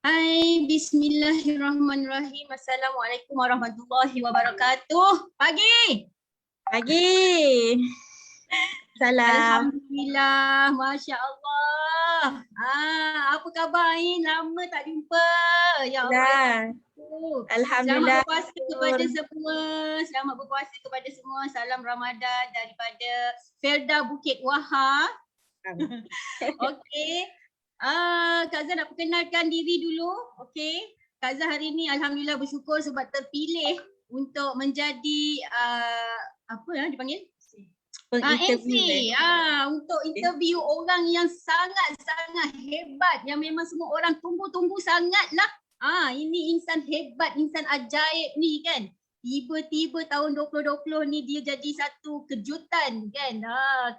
Hai, bismillahirrahmanirrahim. Assalamualaikum warahmatullahi wabarakatuh. Pagi. Pagi. Salam. Alhamdulillah, Masya Allah. Apa khabar ni? Lama tak jumpa. Ya Allah. Selamat Alhamdulillah. berpuasa kepada semua. Selamat berpuasa kepada semua. Salam Ramadan daripada Felda Bukit Wahar. Okey. Kak Zah nak perkenalkan diri dulu. Okey. Kak Zah hari ni alhamdulillah bersyukur sebab terpilih untuk menjadi apa dipanggil? MC. Untuk interview orang yang sangat-sangat hebat yang memang semua orang tunggu-tunggu sangatlah. Ini insan hebat, insan ajaib ni kan. Tiba-tiba tahun 2020 ni dia jadi satu kejutan kan.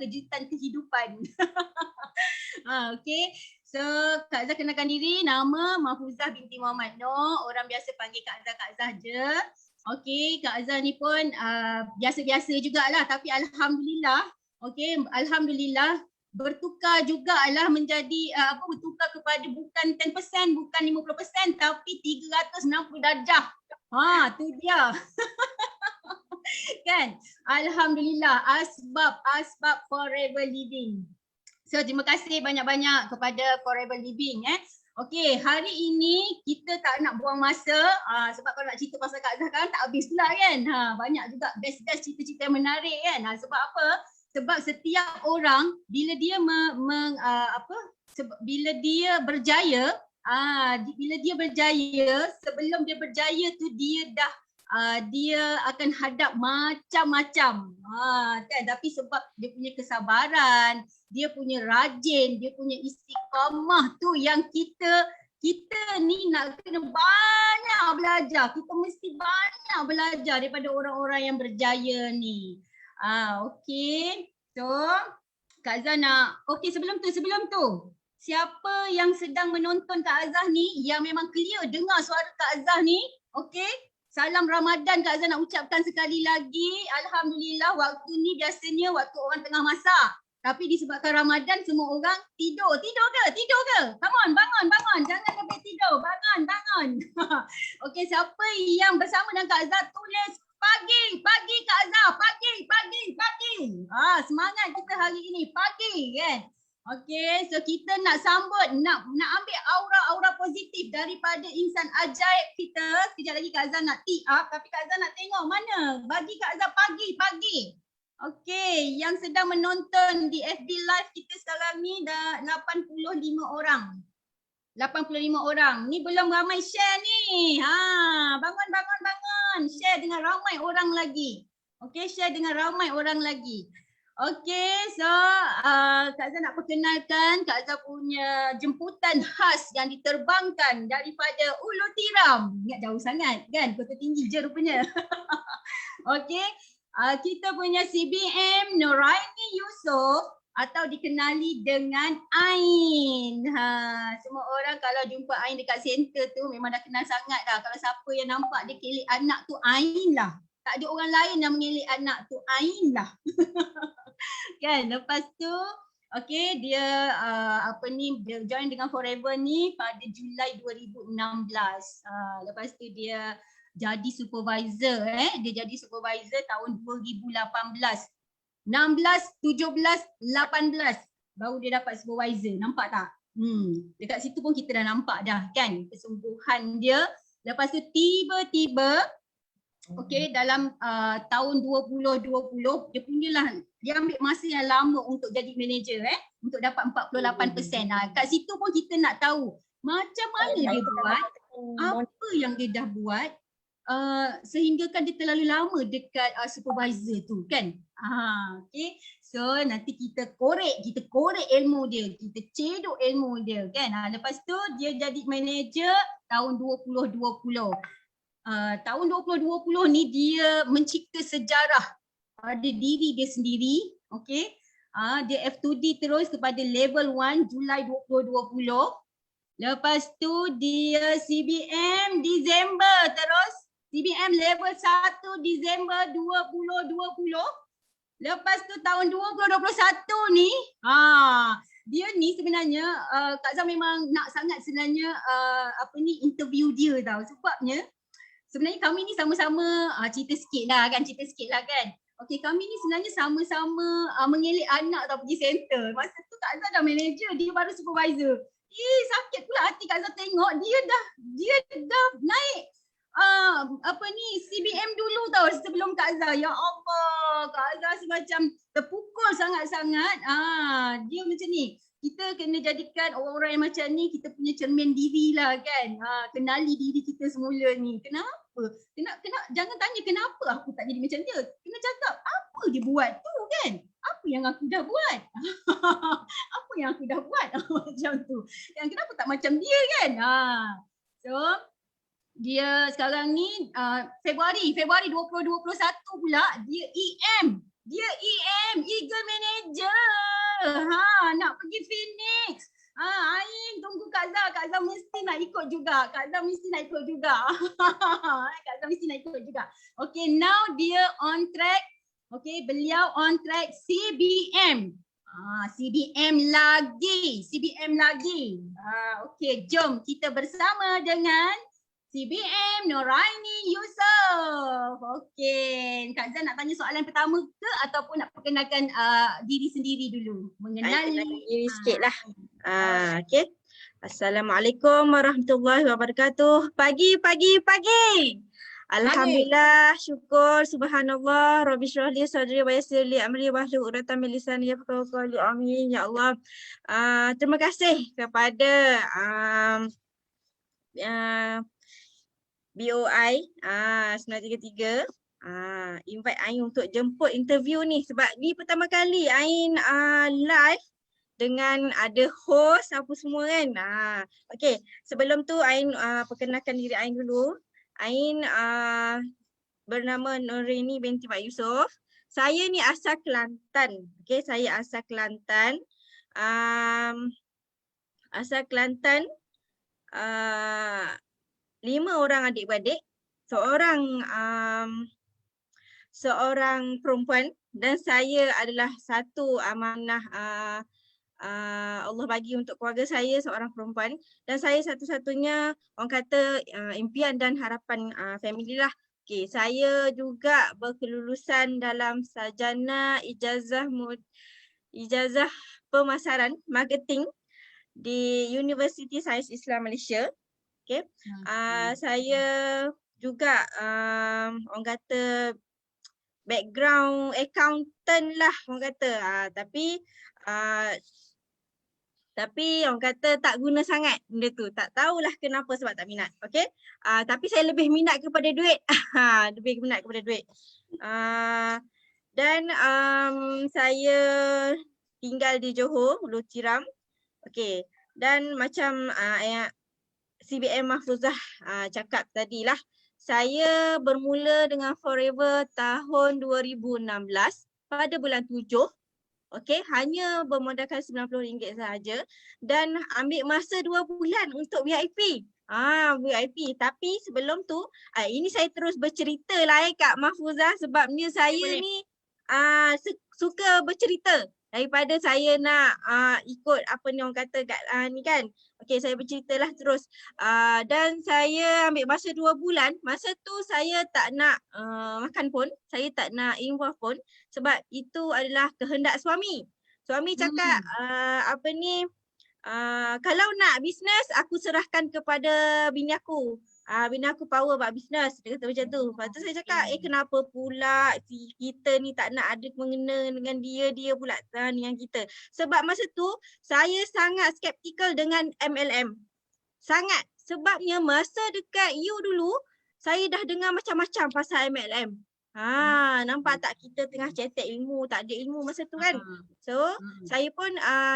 Kejutan kehidupan. Okey. So, Kak Zah kenalkan diri, nama Mahfuzah binti Muhammad Noor. Orang biasa panggil Kak Zah je. Okey, Kak Zah ni pun biasa-biasa jugalah, tapi alhamdulillah, okey, alhamdulillah bertukar jugalah menjadi bertukar kepada bukan 10%, bukan 50%, tapi 360 darjah. Tu dia. Kan? Alhamdulillah, asbab forever living. So terima kasih banyak-banyak kepada Forever Living. Okey, hari ini kita tak nak buang masa sebab kalau nak cerita pasal Kak Zah kan tak habis pula kan. Banyak juga best-best cerita-cerita yang menarik kan. Sebab apa? Sebab setiap orang bila dia bila dia berjaya, sebelum dia berjaya tu dia akan hadap macam-macam. Kan, tapi sebab dia punya kesabaran, dia punya rajin, dia punya istiqamah tu yang kita ni nak kena banyak belajar. Kita mesti banyak belajar daripada orang-orang yang berjaya ni. Okey. So, Kak Zah nak, okey sebelum tu. Siapa yang sedang menonton Kak Zah ni yang memang clear dengar suara Kak Zah ni, okey? Salam Ramadan Kak Zah nak ucapkan sekali lagi. Alhamdulillah waktu ni biasanya waktu orang tengah masak. Tapi disebabkan Ramadan semua orang tidur. Tidur ke? Come on, bangun. Jangan sampai tidur. Bangun. Okey, siapa yang bersama dengan Kak Zah tulis pagi Kak Zah. Pagi. Semangat kita hari ini. Pagi kan. Okey, so kita nak sambut, nak ambil aura-aura positif daripada insan ajaib kita. Sekejap lagi Kak Zah nak tee up, tapi Kak Zah nak tengok mana. Bagi Kak Zah pagi. Okey, yang sedang menonton di FB Live kita sekarang ni dah 85 orang. 85 orang. Ni belum ramai share ni. Bangun. Share dengan ramai orang lagi. Okey, share dengan ramai orang lagi. Okey, so Kak Zah nak perkenalkan Kak Zah punya jemputan khas yang diterbangkan daripada Ulu Tiram. Ingat jauh sangat kan, Kota Tinggi je rupanya. Okey, kita punya CBM Nuraini Yusof atau dikenali dengan Ain. Semua orang kalau jumpa Ain dekat center tu memang dah kenal sangat dah. Kalau siapa yang nampak dia kelik anak tu Ain lah. Tak ada orang lain yang mengelik anak tu, Ain lah. Kan, lepas tu okey dia dia join dengan Forever ni pada Julai 2016. Lepas tu dia jadi supervisor dia jadi supervisor tahun 2018. 16, 17, 18 baru dia dapat supervisor. Nampak tak? Dekat situ pun kita dah nampak dah kan kesungguhan dia. Lepas tu tiba-tiba okey dalam tahun 2020 dia ambil masa yang lama untuk jadi manager untuk dapat 48%. Kat situ pun kita nak tahu macam mana dia buat, apa yang dia dah buat sehingga kan dia terlalu lama dekat supervisor tu kan. Okey, so nanti kita korek ilmu dia, kita cedok ilmu dia kan. Lepas tu dia jadi manager tahun 2020. Tahun 2020 ni dia mencipta sejarah pada diri dia sendiri. Okey, dia F2D terus kepada level 1 Julai 2020. Lepas tu dia CBM Disember terus, CBM level 1 Disember 2020. Lepas tu tahun 2021 ni dia ni sebenarnya Kak Zah memang nak sangat sebenarnya interview dia tau. Sebabnya sebenarnya kami ni sama-sama cerita sikit lah kan. Okey, kami ni sebenarnya sama-sama mengelik anak tau pergi center. Masa tu Kak Zah dah manager, dia baru supervisor. Sakit pula hati Kak Zah tengok dia dah naik CBM dulu tau sebelum Kak Zah. Ya Allah, Kak Zah semacam terpukul sangat-sangat. Dia macam ni. Kita kena jadikan orang-orang yang macam ni kita punya cermin diri lah kan. Kenali diri kita semula ni. Kenapa? Jangan tanya kenapa aku tak jadi macam dia. Kena cakap apa dia buat tu kan. Apa yang aku dah buat? Apa yang aku dah buat? Macam tu. Dan kenapa tak macam dia kan? So dia sekarang ni Februari 2021 pula dia EM. Dia EM, Eagle Manager. Nak pergi Phoenix. Ain tunggu Kak Zah mesti nak ikut juga. Kak Zah mesti nak ikut juga. Okay, now dia on track. Okay, beliau on track CBM. CBM lagi. Okay, jom kita bersama dengan CBM Noraini Yusof. Okey, Kak Zah nak tanya soalan pertama ke ataupun nak perkenalkan diri sendiri dulu? Mengenali diri sikit lah. Okey. Assalamualaikum warahmatullahi wabarakatuh. Pagi. Alhamdulillah, syukur, subhanallah, Rabbi syrah li sadri wa yassir li amri wahlul 'uqdatam min lisani yafqahu qawli. Amin ya Allah. Terima kasih kepada BOI 933 invite Ain untuk jemput interview ni sebab ni pertama kali Ain live dengan ada host apa semua kan. Okey, sebelum tu Ain perkenalkan diri Ain dulu. Ain bernama Noraini binti Pak Yusof. Saya ni asal Kelantan. Okey, saya asal Kelantan. Asal Kelantan. 5 orang adik-beradik, seorang perempuan dan saya adalah satu amanah Allah bagi untuk keluarga saya seorang perempuan dan saya satu-satunya orang kata impian dan harapan family lah. Okay, saya juga berkelulusan dalam sarjana ijazah pemasaran marketing di Universiti Sains Islam Malaysia. Okay. Saya juga orang kata background accountant lah orang kata. Tapi orang kata tak guna sangat benda tu. Tak tahulah kenapa sebab tak minat. Okay. Tapi saya lebih minat kepada duit. Dan saya tinggal di Johor, Ulu Tiram. Okay. Dan macam CBM Mahfuzah cakap tadilah, saya bermula dengan Forever tahun 2016 pada bulan 7. Okey, hanya bermodalkan RM90 sahaja dan ambil masa 2 bulan untuk VIP. VIP. Tapi sebelum tu, ini saya terus bercerita lah Kak Mahfuzah sebabnya saya ni suka bercerita. Daripada saya nak ikut apa ni orang kata kat ni kan. Okey, saya berceritalah terus. Dan saya ambil masa 2 bulan. Masa tu saya tak nak makan pun. Saya tak nak involve pun. Sebab itu adalah kehendak suami. Suami cakap kalau nak bisnes aku serahkan kepada bini aku. Bini aku power buat bisnes, dia kata macam tu. Lepas tu saya cakap, kenapa pula kita ni tak nak ada mengena dengan dia pula ni yang kita. Sebab masa tu saya sangat skeptikal dengan MLM. Sangat. Sebabnya masa dekat U dulu, saya dah dengar macam-macam pasal MLM. Nampak tak kita tengah cetek ilmu, tak ada ilmu masa tu kan. So, saya pun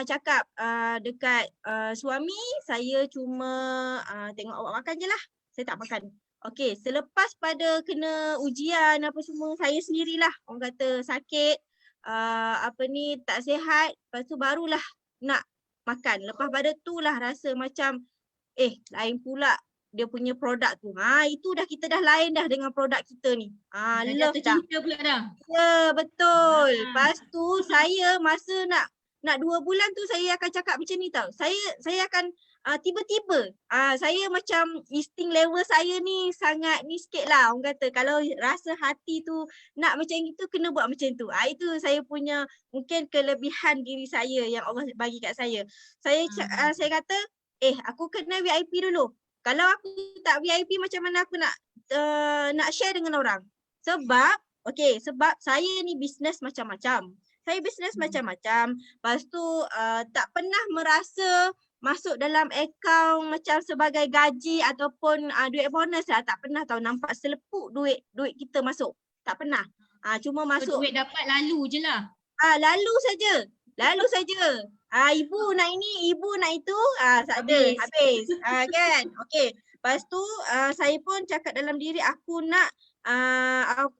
cakap dekat suami, saya cuma tengok awak makan je lah. Saya tak makan. Okey, selepas pada kena ujian apa semua, saya sendirilah orang kata sakit, tak sihat, lepas tu barulah nak makan. Lepas pada tu lah rasa macam lain pula dia punya produk tu. Itu dah kita dah lain dah dengan produk kita ni. Love dah. Cinta pula dah. Ya, betul. Lepas tu saya masa nak nak 2 bulan tu saya akan cakap macam ni tau. Saya akan tiba-tiba saya macam insting level saya ni sangat ni sikit lah. Orang kata kalau rasa hati tu nak macam itu kena buat macam tu. Itu saya punya mungkin kelebihan diri saya yang Allah bagi kat saya. Saya kata aku kena VIP dulu. Kalau aku tak VIP macam mana aku nak share dengan orang? Sebab saya ni bisnes macam-macam. Saya bisnes macam-macam. Lepas tu tak pernah merasa masuk dalam akaun macam sebagai gaji ataupun duit bonus lah. Tak pernah tahu nampak selepuk duit kita masuk. Tak pernah. Cuma masuk. Duit dapat lalu je lah. Lalu saja. Ibu nak ini, ibu nak itu, tak ada, habis. Kan? Okey. Lepas tu saya pun cakap dalam diri aku nak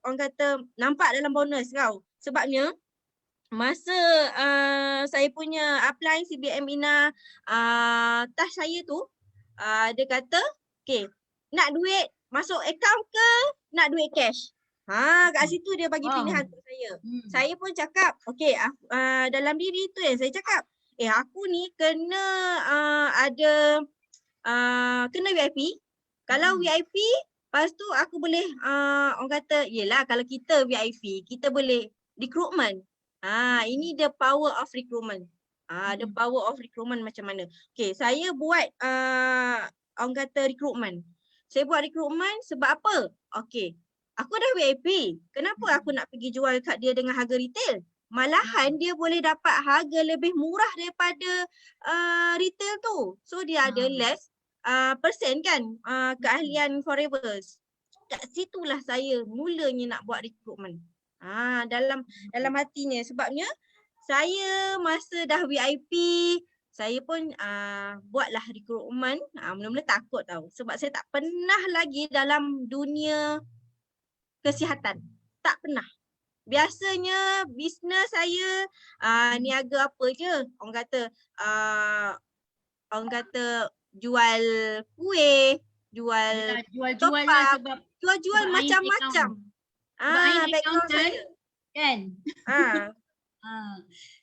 orang kata nampak dalam bonus kau. Sebabnya masa saya punya apply CBM Ina task saya tu dia kata nak duit masuk akaun ke nak duit cash. Kat situ dia bagi pilihan untuk saya. Saya pun cakap dalam diri tu saya cakap aku ni kena ada kena VIP. Kalau VIP lepas tu aku boleh orang kata yelah kalau kita VIP kita boleh recruitment. Ini the power of recruitment. The power of recruitment macam mana. Saya buat orang kata recruitment. Saya buat recruitment sebab apa? Aku dah VIP. Kenapa aku nak pergi jual kat dia dengan harga retail? Malahan dia boleh dapat harga lebih murah daripada retail tu. So dia ada less persen kan keahlian forever. Kat situlah saya mulanya nak buat recruitment. Dalam hatinya sebabnya saya masa dah VIP saya pun buatlah recruitment. Mula-mula takut tau sebab saya tak pernah lagi dalam dunia kesihatan. Tak pernah. Biasanya bisnes saya niaga apa je. Orang kata jual kuih, jual lah sebab jual macam-macam. Accountant kan.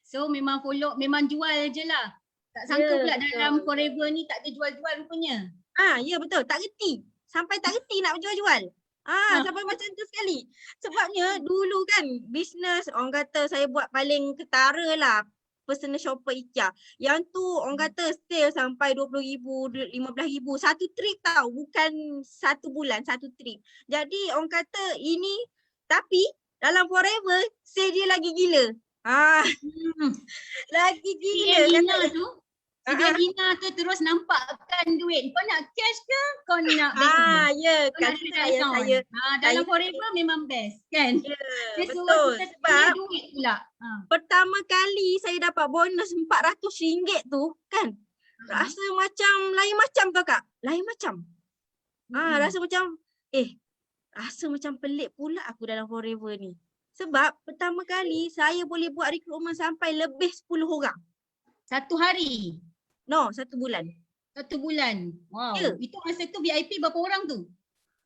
So memang jual je lah. Tak sangka pula dalam forever ni tak ada jual-jual rupanya. Ya betul, tak reti. Sampai tak reti nak jual-jual. Sampai macam tu sekali. Sebabnya dulu kan bisnes orang kata saya buat paling ketara lah personal shopper IKEA. Yang tu orang kata sale sampai 20,000, 15,000. Satu trip tau, bukan satu bulan, satu trip. Jadi orang kata ini tapi dalam forever sale dia lagi gila. Lagi gila. Ina tu. Ina tu terus nampakkan duit. Kau nak cash ke? Kau nak bank? Ya. Saya dalam forever memang best kan? Betul. Sebab duit pula. Pertama kali saya dapat bonus RM400 tu kan. Rasa macam lain macam tau Kak. Lain macam. Rasa macam rasa macam pelik pula aku dalam forever ni. Sebab pertama kali saya boleh buat recruitment sampai lebih 10 orang. Satu hari? No, 1 bulan. 1 bulan? Wow. Ya. Itu masa tu VIP berapa orang tu?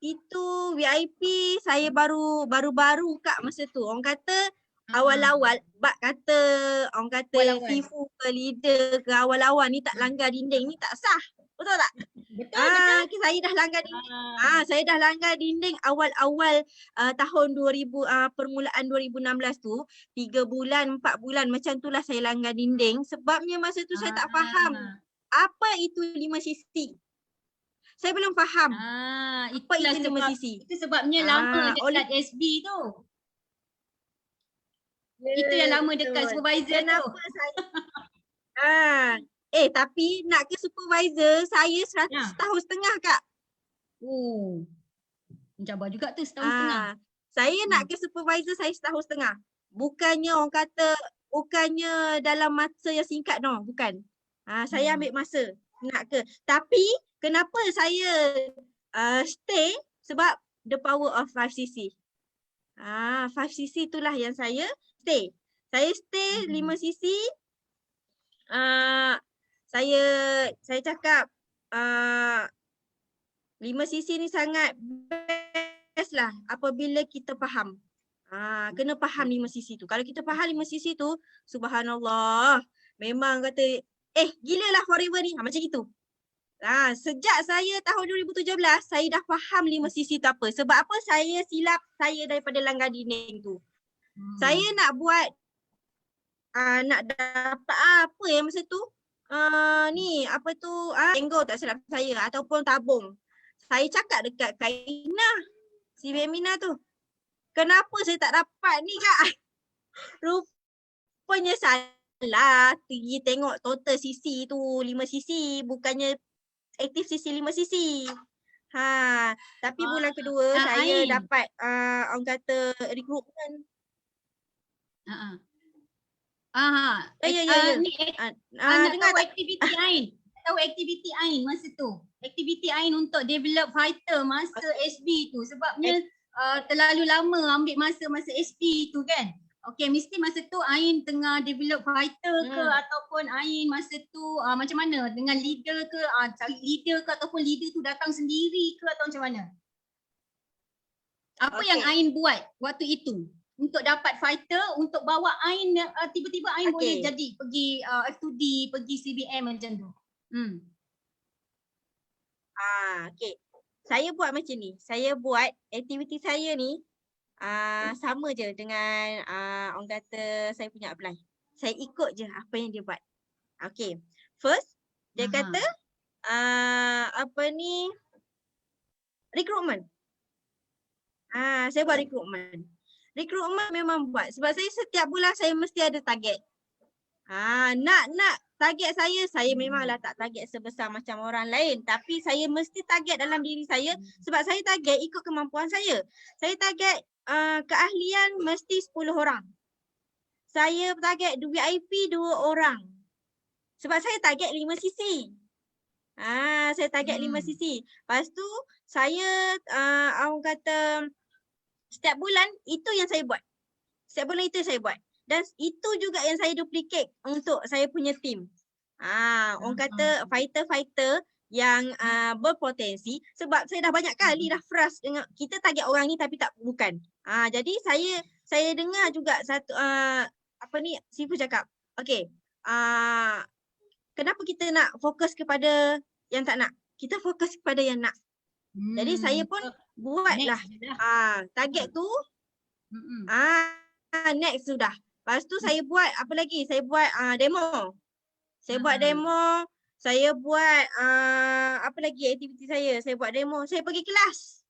Itu VIP saya baru-baru Kak masa tu. Orang kata awal-awal, orang kata FIFU ke leader ke awal-awal ni tak langgar dinding ni tak sah. Betul tak? Betul. Saya dah langgar dinding. Saya dah langgar dinding awal-awal tahun 2000 permulaan 2016 tu 3 bulan 4 bulan macam itulah saya langgar dinding sebabnya masa tu saya tak faham apa itu 5 sisi. Saya belum faham. Apa itu 5 sisi. Itu sebabnya lama dekat SB tu. Itu yang lama dekat supervisor tu. Tapi nak ke supervisor saya 100 tahun setengah Kak. Mencabar juga tu setahun setengah. Saya nak ke supervisor saya setahun setengah. Bukannya orang kata, bukannya dalam masa yang singkat no, bukan. Saya ambil masa nak ke. Tapi kenapa saya stay sebab the power of 5cc. 5cc itulah yang saya stay. Saya stay 5cc. Saya cakap 5cc ni sangat best lah apabila kita faham. Kena faham 5cc tu. Kalau kita faham 5cc tu, subhanallah, memang kata gila lah forever ni. Macam gitu. Sejak saya tahun 2017 saya dah faham 5 sisi tu apa. Sebab apa saya silap saya daripada langgar dinding tu. Saya nak buat nak dapat apa yang masa tu ni apa tu Tango tak silap saya ataupun tabung. Saya cakap dekat Kak Ina, si Bemina tu. Kenapa saya tak dapat ni Kak? Rupanya salah. Pergi tengok total sisi tu 5 sisi bukannya aktif sisi 5 sisi. Tapi bulan kedua saya dapat orang kata recruitment. Ni nak tahu aktiviti Ain. Tahu aktiviti Ain masa tu. Aktiviti Ain untuk develop fighter masa SB tu. Sebabnya terlalu lama ambil masa SB tu kan. Okay, mesti masa tu Ain tengah develop fighter ke ataupun Ain masa tu macam mana? Dengan leader ke? Cari leader ke ataupun leader tu datang sendiri ke atau macam mana? Apa yang Ain buat waktu itu? Untuk dapat fighter, untuk bawa Ain, tiba-tiba Ain boleh jadi pergi F2D, pergi CBM macam tu. Okay. Saya buat macam ni. Saya buat aktiviti saya ni sama je dengan orang kata saya punya apply. Saya ikut je apa yang dia buat. Okay. First, dia kata recruitment. Saya buat recruitment. Recruitment memang buat sebab saya setiap bulan saya mesti ada target. Nak target saya memanglah tak target sebesar macam orang lain tapi saya mesti target dalam diri saya sebab saya target ikut kemampuan saya. Saya target keahlian mesti 10 orang. Saya target VIP 2 orang. Sebab saya target 5 sisi. Saya target 5 sisi. Lepas tu saya orang kata setiap bulan itu yang saya buat. Setiap bulan itu saya buat. Dan itu juga yang saya duplicate untuk saya punya team. Orang kata fighter-fighter yang berpotensi sebab saya dah banyak kali dah frust dengan kita target orang ni tapi bukan. Jadi saya dengar juga satu Sifu cakap. Okay. Kenapa kita nak fokus kepada yang tak nak? Kita fokus kepada yang nak. Jadi saya pun buatlah target tu. Next sudah. Lepas tu saya buat apa lagi? Saya buat demo. Saya buat demo. Saya buat apa lagi aktiviti saya? Saya buat demo. Saya pergi kelas.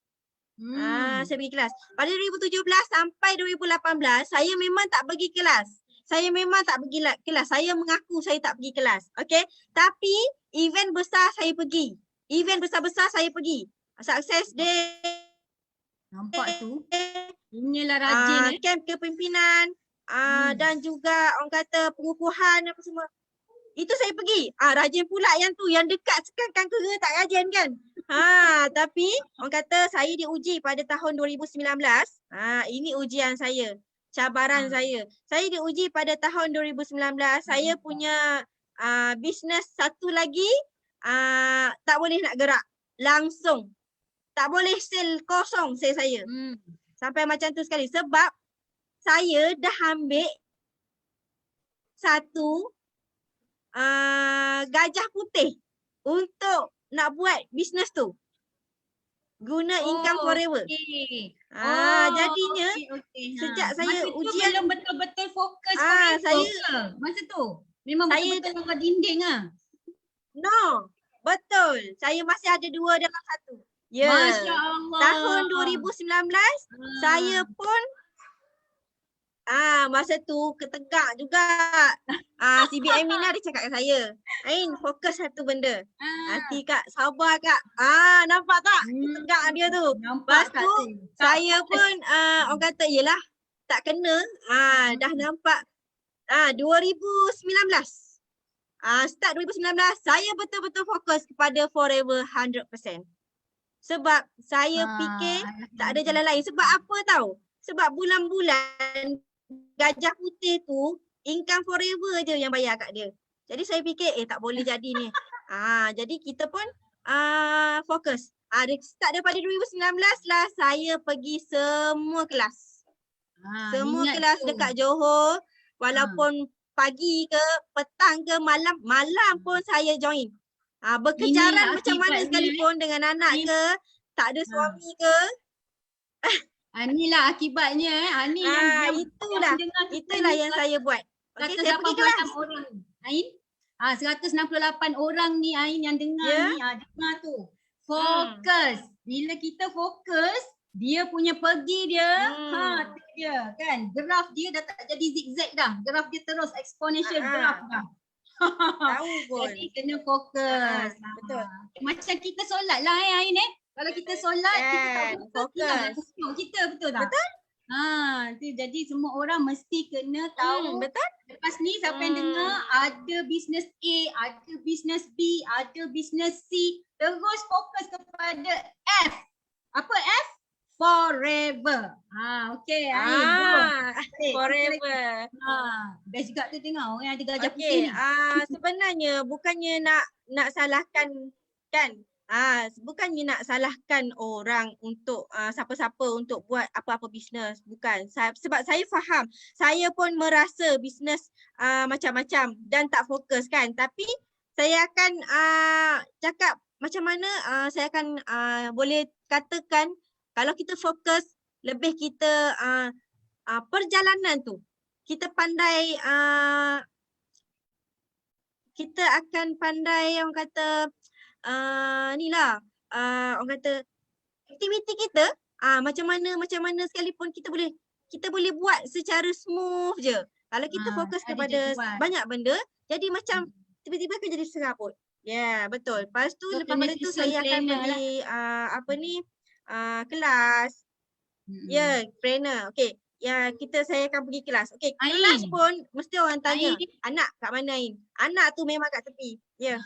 Saya pergi kelas. Pada 2017 sampai 2018 saya memang tak pergi kelas. Saya memang tak pergi kelas. Saya mengaku saya tak pergi kelas. Okay. Tapi event besar saya pergi. Event besar-besar saya pergi. Success Day. Nampak tu. Inilah rajin camp kepimpinan. Dan juga orang kata pengukuhan apa semua. Itu saya pergi. Rajin pula yang tu. Yang dekat sekarang kera tak rajin kan. Tapi orang kata saya diuji pada tahun 2019. Ini ujian saya. Cabaran saya. Saya diuji pada tahun 2019. Saya punya bisnes satu lagi tak boleh nak gerak. Langsung. Tak boleh sell kosong saya. Sampai macam tu sekali. Sebab saya dah ambil satu gajah putih untuk nak buat bisnes tu. Guna income forever. Jadinya sejak saya masa ujian belum betul-betul fokus saya masa tu. Memang betul-betul langgar dinding No, betul. Saya masih ada 2 dalam 1. Ya. Masya Allah. Tahun 2019 saya pun masa tu ketegak juga. CBM Mina dia cakap kat saya, Ain fokus satu benda. Nanti Kak, sabar Kak. Nampak tak? Ketegak dia tu. Lepas tu saya pun orang kata yelah tak kena. Dah nampak 2019. Start 2019 saya betul-betul fokus kepada forever 100%. Sebab saya fikir tak ada jalan lain. Sebab apa tahu? Sebab bulan-bulan gajah putih tu income forever je yang bayar kat dia. Jadi saya fikir tak boleh jadi ni. Jadi kita pun fokus. Start daripada 2019 lah saya pergi semua kelas. Semua kelas tu dekat Johor. Walaupun pagi ke, petang ke, malam pun saya join. Berkejaran Inilah macam mana akibatnya, sekalipun dengan anak Ain. ke, tak ada Ha. suami ke. Inilah akibatnya ni yang Itulah mendengar kita itulah ni yang saya buat. Okey, saya pergi 188 kelas. orang ni. Ain. 168 orang ni Ain yang dengar Ya. ni, dengar tu. Fokus. Bila kita fokus, dia punya pergi dia, tu dia kan. Graf dia dah tak jadi zigzag dah. Graf dia terus exponential graph dah. Tahu pun. Jadi kena fokus. Betul. Macam kita solat lah Ain Kalau kita solat, kita tak Kan, fokus. fokus. Kita betul tak? Betul. Tu jadi semua orang mesti kena tahu. Betul. Lepas ni siapa yang dengar ada bisnes A, ada bisnes B, ada bisnes C, terus fokus kepada F. Apa F? Forever. Okey, Ain. Forever. Best juga tu tengok orang yang ada gajah putih Okey, ni. sebenarnya bukannya nak salahkan kan. Bukannya nak salahkan orang untuk siapa-siapa untuk buat apa-apa bisnes, bukan. Sebab saya faham, saya pun merasa bisnes macam-macam dan tak fokus kan. Tapi saya akan cakap macam mana saya akan boleh katakan kalau kita fokus lebih kita perjalanan tu kita pandai kita akan pandai orang kata orang kata aktiviti kita macam mana sekalipun kita boleh buat secara smooth je. Kalau kita fokus kepada banyak benda, jadi macam tiba-tiba akan jadi serabut. Ya, betul. Lepas tu lepas pada tu saya akan pergi kelas. Ya, trainer. Okey. Ya, saya akan pergi kelas. Okey, kelas pun mesti orang tanya, anak kat mana Ain? Anak tu memang kat tepi. Ya.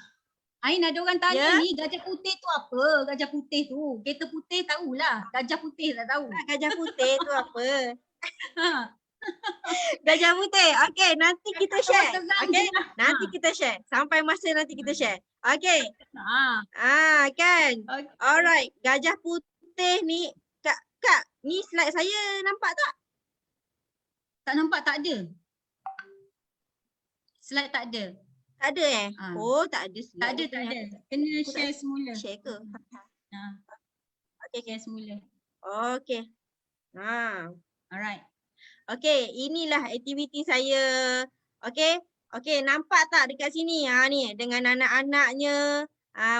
Ain ada orang tanya ni gajah putih tu apa? Gajah putih tu. Kereta putih tahulah. Gajah putih tak tahu. Gajah putih tu apa? Gajah putih. Okey, nanti kita share. Okey, nanti kita share. Sampai masa nanti kita share. Okey. Kan. Alright, gajah putih ni Kak, ni slide saya nampak tak? Tak nampak, tak ada. Slide tak ada. Tak ada Oh, tak ada slide. Tak ada. Kena share semula. Share ke? Okey, share semula. Okey. Alright. Okey, inilah aktiviti saya. Okey, nampak tak dekat sini? Ni dengan anak-anaknya.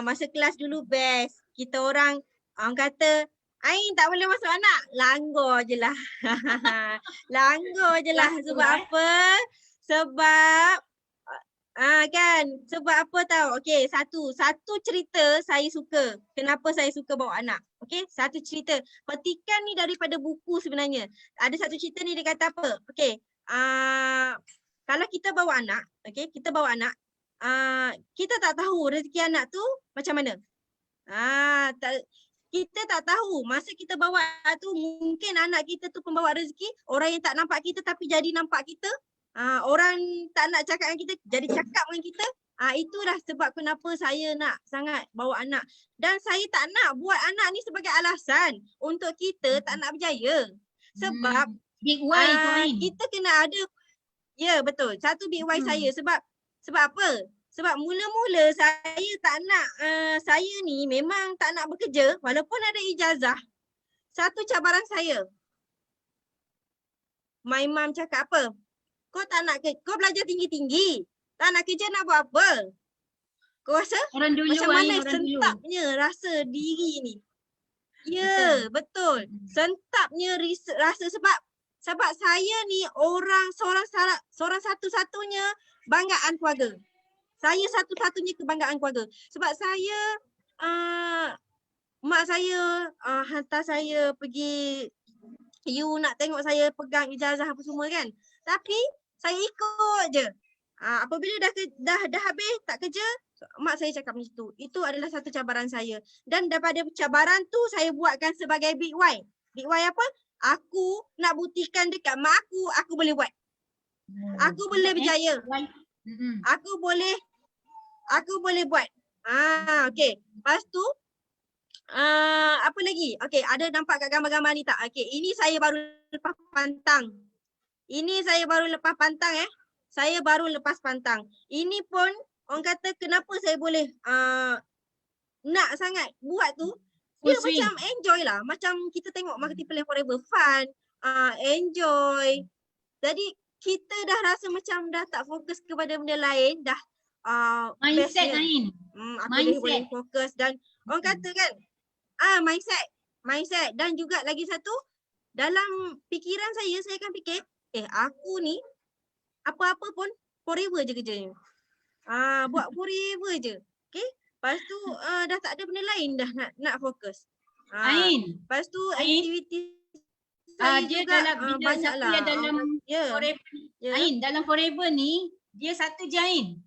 Masa kelas dulu best. Kita orang kata Ain tak boleh masuk anak. Langgar je lah. Langgar je lah. Sebab apa? Sebab kan. Sebab apa tahu? Okey, satu cerita saya suka. Kenapa saya suka bawa anak? Okey, satu cerita. Petikan ni daripada buku sebenarnya. Ada satu cerita ni dia kata apa? Okey, kalau kita bawa anak, kita bawa anak, kita tak tahu rezeki anak tu macam mana. Kita tak tahu masa kita bawa tu mungkin anak kita tu pembawa rezeki, orang yang tak nampak kita tapi jadi nampak kita. Orang tak nak cakap dengan kita jadi cakap dengan kita. Itulah sebab kenapa saya nak sangat bawa anak. Dan saya tak nak buat anak ni sebagai alasan untuk kita tak nak berjaya. Sebab big why tu Ain. Kita kena ada. Ya, betul. Satu big why saya sebab apa? Sebab mula-mula saya tak nak, saya ni memang tak nak bekerja walaupun ada ijazah. Satu cabaran saya. My mum cakap apa? Kau tak nak kau belajar tinggi-tinggi. Tak nak kerja nak buat apa? Kau rasa orang dulu, macam mana orang sentapnya dulu. rasa diri ni? Ya, betul. Sentapnya rasa sebab saya ni seorang satu-satunya banggaan keluarga. Saya satu-satunya kebanggaan keluarga. Sebab saya, mak saya hantar saya pergi nak tengok saya pegang ijazah apa semua kan. Tapi saya ikut je. Apabila dah habis tak kerja, mak saya cakap macam tu. Itu adalah satu cabaran saya. Dan daripada cabaran tu saya buatkan sebagai big why. Big why apa? Aku nak buktikan dekat mak aku boleh buat. Aku boleh berjaya. Aku boleh buat. Okey. Lepas tu apa lagi? Okey, ada nampak kat gambar-gambar ni tak? Okey, ini saya baru lepas pantang. saya baru lepas pantang. Ini pun orang kata kenapa saya boleh nak sangat buat tu, dia Full swing. macam enjoy lah. Macam kita tengok Marketing Plan Forever, fun, enjoy. Jadi kita dah rasa macam dah tak fokus kepada benda lain, dah Mindset bestnya. Ain. Aku Mindset. boleh fokus dan orang kata kan, mindset dan juga lagi satu, dalam fikiran saya akan fikir, aku ni apa-apa pun forever je kerjanya. Buat forever je. Okay. Lepas tu dah tak ada benda lain dah nak fokus. Ain. Lepas tu Ain. aktiviti saya Dia juga dalam bila banyak siapa lah. yang dalam forever. Ain, dalam forever ni dia satu je Ain.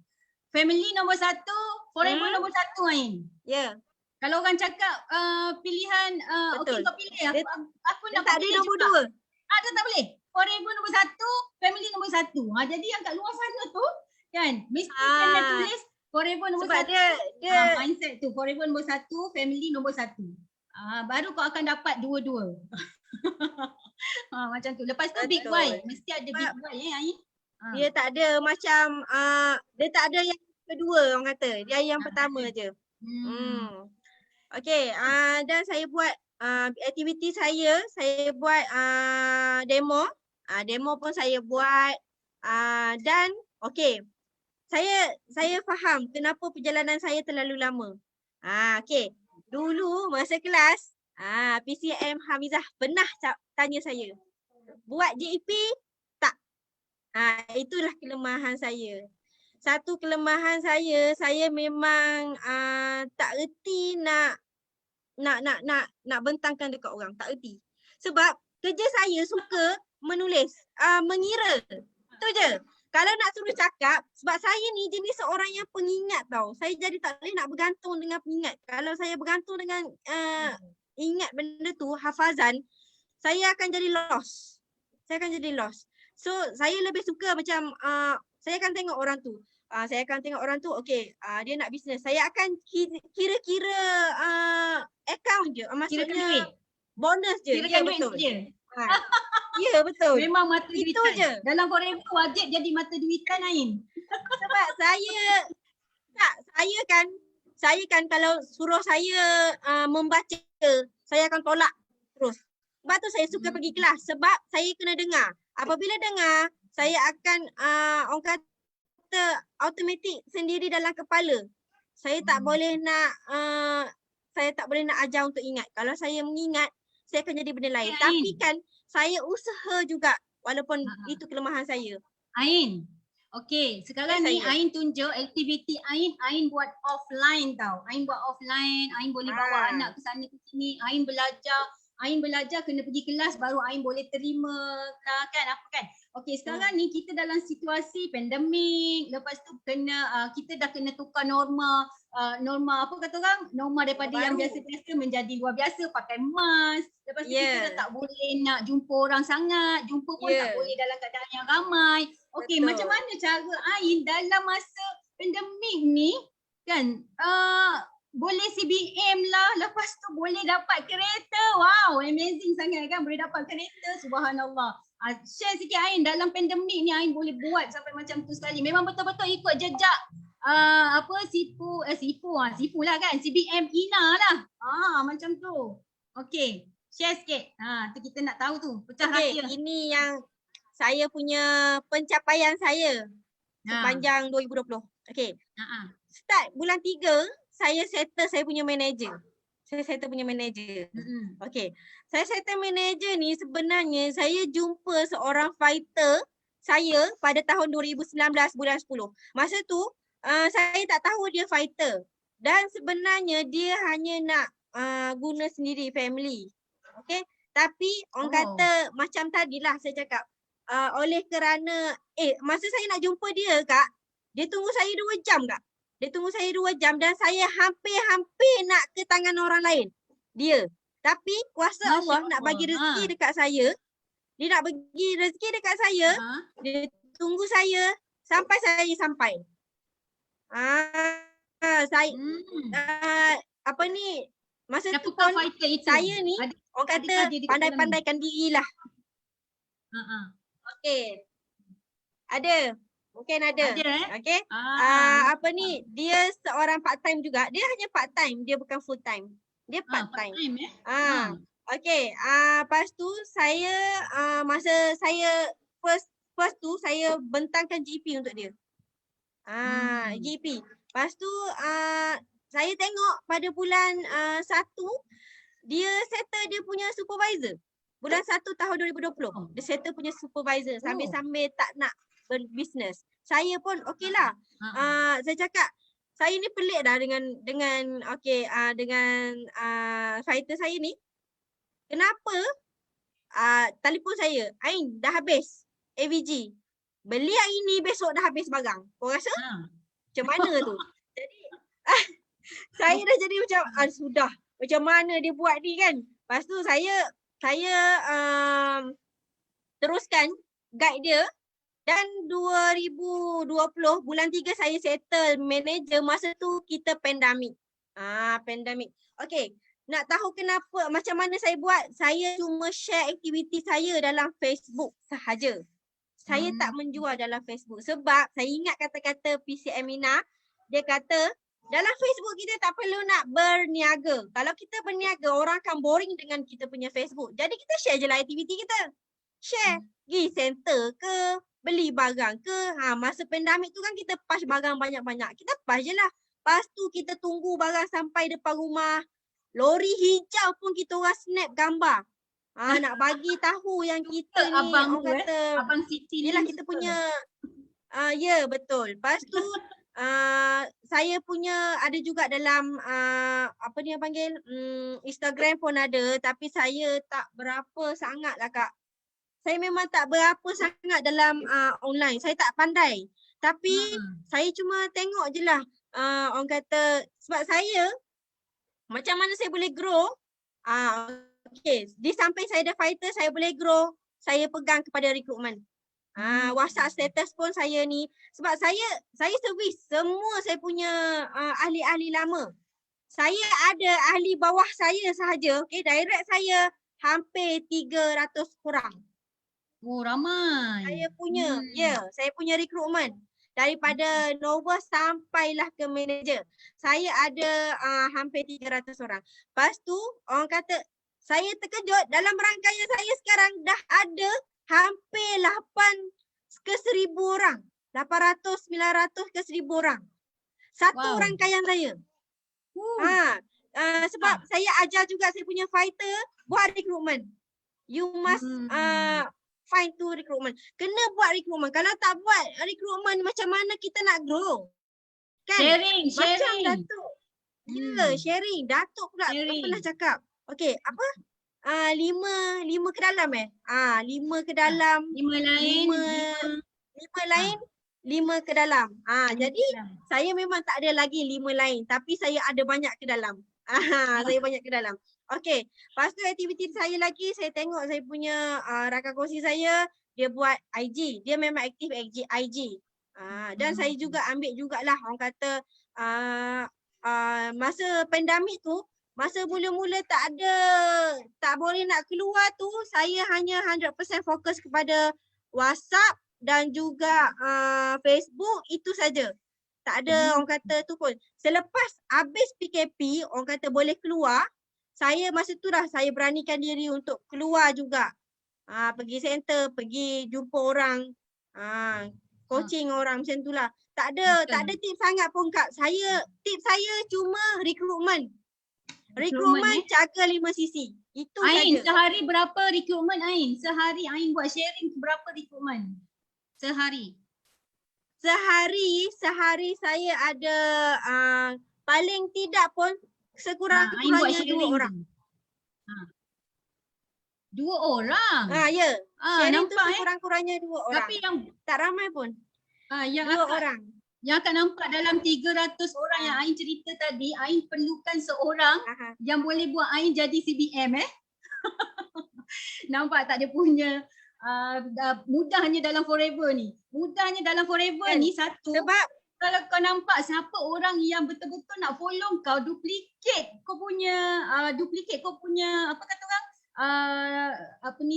Family nombor satu, forever nombor satu Ain. Ya. Kalau orang cakap pilihan okey Betul. kau pilih aku nak tak ada pilih nombor juga. 2. Dia tak boleh. Forever nombor satu, family nombor satu. Jadi yang kat luar sana tu kan mesti kena tulis forever nombor sebab satu. Dia mindset tu forever nombor satu, family nombor satu. Baru kau akan dapat dua-dua. Macam tu. Lepas tu big why. Mesti ada big why Ain. Dia tak ada macam dia tak ada yang kedua orang kata. Dia yang pertama je. Okey, dan saya buat aktiviti saya buat demo. Demo pun saya buat dan okey. Saya faham kenapa perjalanan saya terlalu lama. Okey. Dulu masa kelas, PCM Hamizah pernah tanya saya, buat JEP tak? Itulah kelemahan saya. Satu kelemahan saya memang tak erti nak bentangkan dekat orang, tak erti. Sebab kerja saya suka menulis, mengira. Itu je. Kalau nak suruh cakap, sebab saya ni jenis seorang yang pengingat tau. Saya jadi tak boleh nak bergantung dengan pengingat. Kalau saya bergantung dengan ingat benda tu, hafazan, saya akan jadi lost. So, saya lebih suka macam, saya akan tengok orang tu. Okey, dia nak bisnes. Saya akan kira-kira account je. Maksudnya bonus je. Kirakan duit betul. je. Ya, betul. Memang mata duitan. Itu je. Dalam forever wajib jadi mata duitan Ain. Sebab saya kan kalau suruh saya membaca, saya akan tolak terus. Sebab tu saya suka pergi kelas. Sebab saya kena dengar. Apabila dengar, saya akan orang kata automatik sendiri dalam kepala. Saya tak boleh nak ajar untuk ingat. Kalau saya mengingat, saya akan jadi benda lain. Tapi kan saya usaha juga walaupun itu kelemahan saya. Ain. Okey, sekarang ni Ain tunjuk aktiviti Ain buat offline tau. Ain buat offline, Ain boleh bawa anak ke sana ke sini, Ain belajar kena pergi kelas baru Ain boleh terima kan apa kan. Okey, sekarang ni kita dalam situasi pandemik, lepas tu kita dah kena tukar norma apa kata orang, norma daripada yang biasa-biasa menjadi luar biasa, pakai mask. Lepas tu kita dah tak boleh nak jumpa orang sangat, jumpa pun tak boleh dalam keadaan yang ramai. Okey, macam mana cara Ain dalam masa pandemik ni kan boleh CBM lah, lepas tu boleh dapat kereta. Wow, amazing sangat kan boleh dapat kereta, subhanallah. Share sikit Ain, dalam pandemik ni Ain boleh buat sampai macam tu sekali. Memang betul-betul ikut jejak Sifu lah kan, CBM Ina lah. Macam tu. Okey, share sikit. Tu kita nak tahu tu, pecah rahsia. Ini yang saya punya pencapaian saya sepanjang 2020. Okey. Start bulan 3, saya settle saya punya manager. Okey. Saya settle manager ni sebenarnya saya jumpa seorang fighter saya pada tahun 2019 bulan 10. Masa tu saya tak tahu dia fighter. Dan sebenarnya dia hanya nak guna sendiri family. Okey. Tapi orang kata macam tadilah saya cakap oleh kerana masa saya nak jumpa dia Kak, dia tunggu saya 2 jam Kak. Dia tunggu saya 2 jam dan saya hampir nak ke tangan orang lain. Dia. Tapi kuasa Allah nak bagi rezeki dekat saya. Dia nak bagi rezeki dekat saya. Dia tunggu saya sampai saya sampai. Masa tu pun saya ni orang kata pandai-pandaikan diri lah. Okey. Ada. Mungkin ada. Ada Okay. Apa ni, dia seorang part time juga. Dia hanya part time, dia bukan full time. Dia part time. Part time Okay. Lepas tu saya masa saya first tu saya bentangkan GP untuk dia. GP. Lepas tu saya tengok pada bulan 1 dia settle dia punya supervisor. Bulan 1 tahun 2020. Dia settle punya supervisor sambil-sambil tak nak berbisnes. Saya pun okeylah. Saya cakap saya ni pelik dah dengan fighter saya ni. Kenapa telefon saya, Ain dah habis AVG. Beli hari ni, besok dah habis barang. Kau rasa macam mana tu? Jadi saya dah jadi macam sudah. Macam mana dia buat ni kan? Lepas tu saya teruskan guide dia. Dan 2020 bulan 3 saya settle manager. Masa tu kita pandemik. Pandemik. Okay. Nak tahu kenapa, macam mana saya buat? Saya cuma share aktiviti saya dalam Facebook sahaja. Saya tak menjual dalam Facebook. Sebab saya ingat kata-kata PC Aminah. Dia kata, dalam Facebook kita tak perlu nak berniaga. Kalau kita berniaga, orang akan boring dengan kita punya Facebook. Jadi kita share je lah aktiviti kita. Share. Pergi center ke, beli barang ke. Masa pandemik tu kan kita pass barang banyak-banyak. Kita pass je lah. Lepas tu kita tunggu barang sampai depan rumah. Lori hijau pun kita orang snap gambar. Nak bagi tahu yang kita ni abang orang kata Abang Siti yelah kita punya ya betul. Lepas tu saya punya ada juga dalam apa ni yang panggil Instagram pun ada, tapi saya tak berapa sangat lah Kak. Saya memang tak berapa sangat dalam online. Saya tak pandai. Tapi saya cuma tengok je lah orang kata sebab saya macam mana saya boleh grow. Okay. Di samping saya ada fighter, saya boleh grow. Saya pegang kepada recruitment. WhatsApp status pun saya ni. Sebab saya servis semua saya punya ahli-ahli lama. Saya ada ahli bawah saya sahaja. Okay, direct saya hampir 300 kurang. Ramai. Saya punya, saya punya recruitment. Daripada novice sampailah ke manager. Saya ada hampir 300 orang. Lepas tu orang kata, saya terkejut dalam rangkaian saya sekarang dah ada hampir 8 ke 1000 orang. 800, 900 ke 1000 orang. Satu rangkaian saya. Sebab saya ajar juga saya punya fighter buat recruitment. You must find to recruitment. Kena buat recruitment. Kalau tak buat recruitment, macam mana kita nak grow? Kan? Sharing. Macam Datuk. Sharing. Datuk pula pernah cakap. Okay, apa? 5 ke dalam 5 ke dalam. 5 lain. 5 ke dalam. Jadi saya memang tak ada lagi 5 lain. Tapi saya ada banyak ke dalam. Saya banyak ke dalam. Okay. Lepas tu aktiviti saya lagi, saya tengok saya punya rakan kongsi saya, dia buat IG. Dia memang aktif IG. Dan saya juga ambil jugalah orang kata masa pandemik tu, masa mula-mula tak boleh nak keluar tu, saya hanya 100% fokus kepada WhatsApp dan juga Facebook, itu saja. Tak ada orang kata tu pun. Selepas habis PKP, orang kata boleh keluar, saya masa tu dah saya beranikan diri untuk keluar juga. Pergi center, pergi jumpa orang, coaching orang macam tu lah. Tak ada tips sangat pun Kak. Tips saya cuma recruitment. Recruitment jaga 5 sisi. Itu Ain, saja. sehari berapa recruitment Ain? Sehari Ain buat sharing berapa recruitment? Sehari saya ada paling tidak pun sekurang-kurangnya 2 orang. 2 orang? Ya. Sharing tu nampak sekurang-kurangnya 2 orang. Tapi yang tak ramai pun. yang 2 orang. Yang akan nampak dalam 300 orang yang Ain cerita tadi, Ain perlukan seorang yang boleh buat Ain jadi CBM Nampak tak dia punya mudahnya dalam forever ni. Mudahnya dalam forever ni satu. Sebab kalau kau nampak siapa orang yang betul-betul nak follow kau, duplicate kau punya apa kata orang?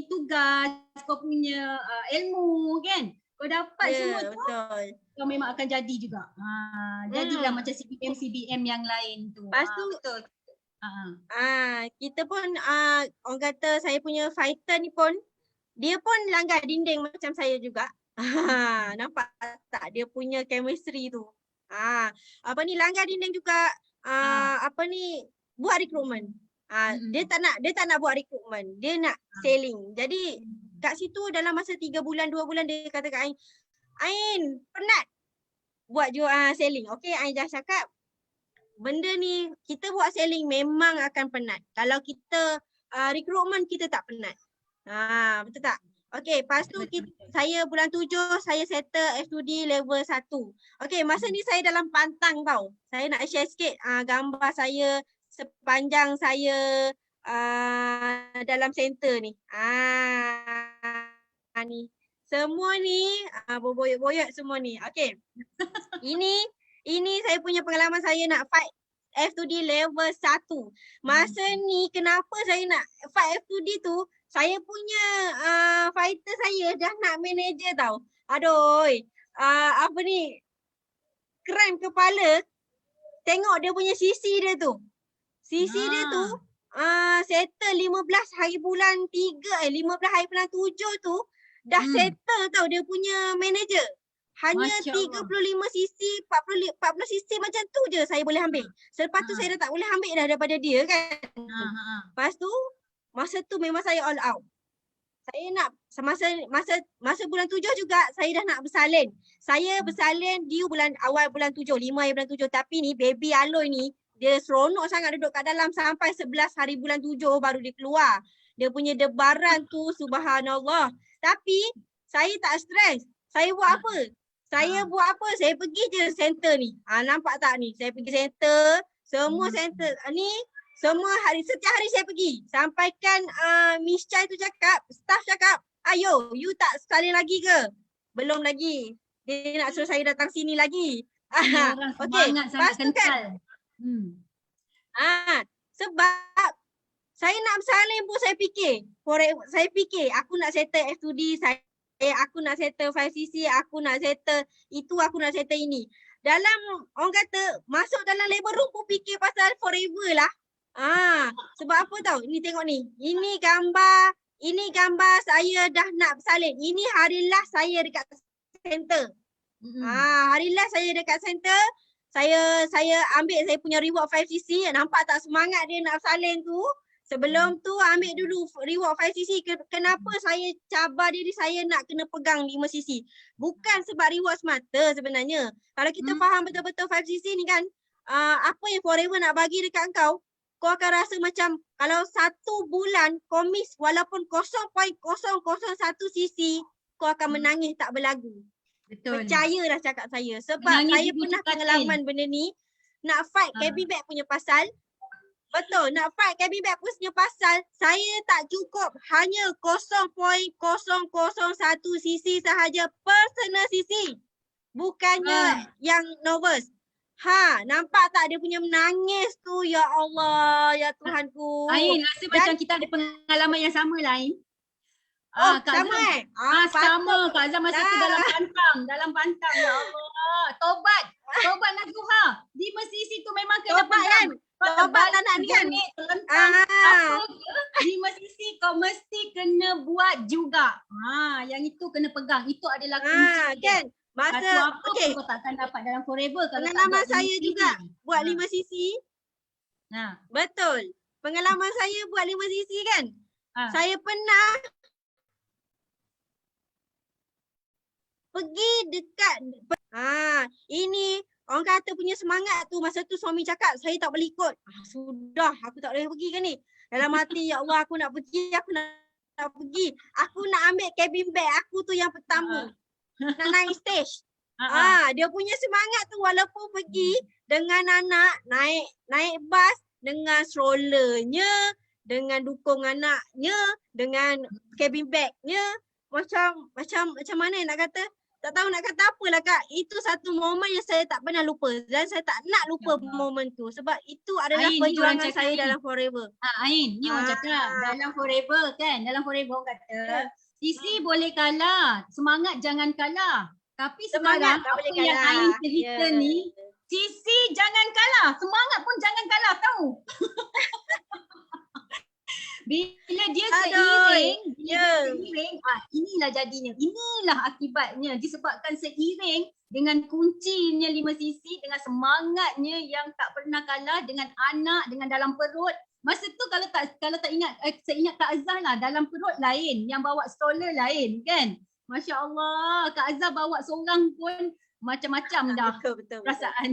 Tugas, kau punya ilmu kan. Kau dapat semua tu, betul. kau memang akan jadi juga. Jadilah macam CBM yang lain tu. Lepas tu betul. Kita pun orang kata saya punya fighter ni pun dia pun langgar dinding macam saya juga. Nampak tak dia punya chemistry tu. Langgar dinding juga buat recruitment. Dia tak nak buat recruitment. Dia nak selling. Jadi kat situ dalam masa 3 bulan 2 bulan dia kata kat Ain penat buat selling. Okey, Ain dah cakap benda ni kita buat selling memang akan penat. Kalau kita recruitment kita tak penat. Betul tak? Okey, lepas tu saya bulan 7 saya settle F2D level 1. Okey, masa ni saya dalam pantang tau. Saya nak share sikit gambar saya sepanjang saya dalam center ni. Ni. Semua ni berboyok-boyok semua ni. Okey. Ini saya punya pengalaman saya nak fight F2D level 1. Masa ni kenapa saya nak fight F2D tu, saya punya fighter saya dah nak manager tau. Aduh, krem kepala, tengok dia punya sisi dia tu. Sisi dia tu settle 15 hari bulan 3, 15 hari bulan 7 tu dah settle tau dia punya manager. Hanya 35 sisi, 40 sisi macam tu je saya boleh ambil. Selepas tu saya dah tak boleh ambil dah daripada dia kan. Lepas tu masa tu memang saya all out. Saya nak masa bulan 7 juga saya dah nak bersalin. Saya bersalin di awal bulan 7, 5 hari bulan 7. Tapi ni baby Aloy ni dia seronok sangat duduk kat dalam sampai 11 hari bulan 7 baru dia keluar. Dia punya debaran tu subhanallah. Tapi saya tak stres. Saya buat apa? Saya pergi je center ni. Nampak tak ni? Saya pergi center. Semua center ni semua hari, setiap hari saya pergi. Sampaikan Miss Chai tu cakap, staff cakap, ayo you tak salin lagi ke? Belum lagi. Dia nak suruh saya datang sini lagi. Okey, lepas tu kan. Sebab saya nak bersalin pun saya fikir aku nak settle F2D, aku nak settle 5cc, aku nak settle itu, aku nak settle ini. Dalam orang kata masuk dalam labor room pun fikir pasal forever lah. Sebab apa tahu? Ni tengok ni. Ini gambar saya dah nak bersalin. Ini hari last saya dekat center. Hari last saya dekat center. Saya ambil saya punya reward 5cc. Nampak tak semangat dia nak bersalin tu? Sebelum tu ambil dulu reward 5cc. Kenapa saya cabar diri saya nak kena pegang 5cc? Bukan sebab reward semata sebenarnya. Kalau kita faham betul-betul 5cc ni kan, apa yang forever nak bagi dekat kau akan rasa macam kalau 1 bulan komis walaupun 0.001 cc, kau akan menangis tak berlagu. Betul. Percaya dah cakap saya. Sebab saya pernah pengalaman benda ni. Nak fight cabin bag punya pasal. Betul, nak fight cabin bag punya pasal, saya tak cukup hanya 0.001 cc sahaja personal cc. Bukannya yang novice. Nampak tak dia punya menangis tu, ya Allah, ya Tuhanku. Ain, rasa macam kita ada pengalaman yang sama lah Ain. Sama sama. Kak Azam masa tu dalam pantang, ya Allah. Tobat Nazuha. Di masjid tu memang kena tobat kan. Tobat anak ni kan. Di masjid kau mesti kena buat juga. Yang itu kena pegang. Itu adalah kunci. Kan. Masa kau takkan dapat dalam forever kalau pengalaman saya juga buat 5cc. Betul. Pengalaman saya buat 5cc kan. Saya pernah pergi dekat ini orang kata punya semangat tu. Masa tu suami cakap saya tak boleh ikut. Sudah, aku tak boleh pergi kan ni. Dalam hati, ya Allah, aku nak pergi. Aku nak ambil cabin bag aku tu yang pertama. Nak naik stage. Dia punya semangat tu walaupun pergi dengan anak naik bas dengan strollernya, dengan dukung anaknya, dengan cabin bagnya, macam mana nak kata? Tak tahu nak kata apalah Kak. Itu satu momen yang saya tak pernah lupa dan saya tak nak lupa momen tu sebab itu adalah perjuangan saya dalam forever. Ain, ni orang cakap dalam forever kan. Dalam forever orang kata Sisi boleh kalah, semangat jangan kalah. Tapi Semangat sekarang tak boleh apa yang kalah. Ain cerita ni, Sisi jangan kalah, semangat pun jangan kalah tahu. Bila dia seiring, inilah jadinya, inilah akibatnya disebabkan seiring dengan kuncinya 5 sisi, dengan semangatnya yang tak pernah kalah dengan anak, dengan dalam perut. Masa tu kalau tak ingat, saya ingat Kak Azhar lah, dalam perut lain, yang bawa stroller lain kan. Masya Allah, Kak Azhar bawa seorang pun macam-macam dah betul. perasaan.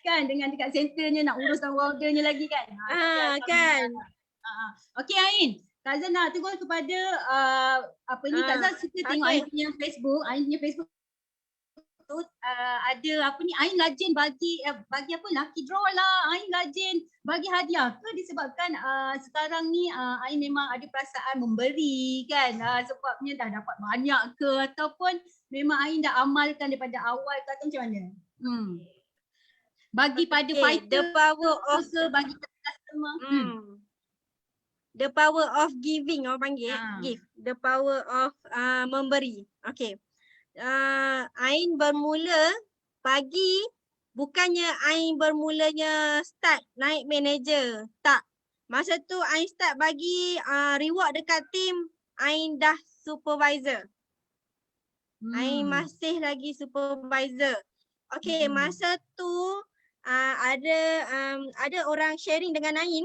Kan dengan dekat centernya nak uruskan ordernya lagi kan. Kan. Okey Ain, Kak Azhar nak tegur kepada apa ni, Kak Azhar suka tengok Ain punya Facebook, tu ada apa ni, Ain rajin bagi apa, lucky draw lah, Ain rajin bagi hadiah ke disebabkan sekarang ni Ain memang ada perasaan memberi kan, sebabnya dah dapat banyak ke ataupun memang Ain dah amalkan daripada awal ke atau macam mana? Bagi pada fighter, the power of bagi customer. The power of giving, orang panggil give. The power of memberi. Okay. Ain bermula pagi, bukannya Ain bermulanya start naik manager. Tak. Masa tu Ain start bagi reward dekat team, Ain dah supervisor. Ain masih lagi supervisor. Okay, masa tu ada orang sharing dengan Ain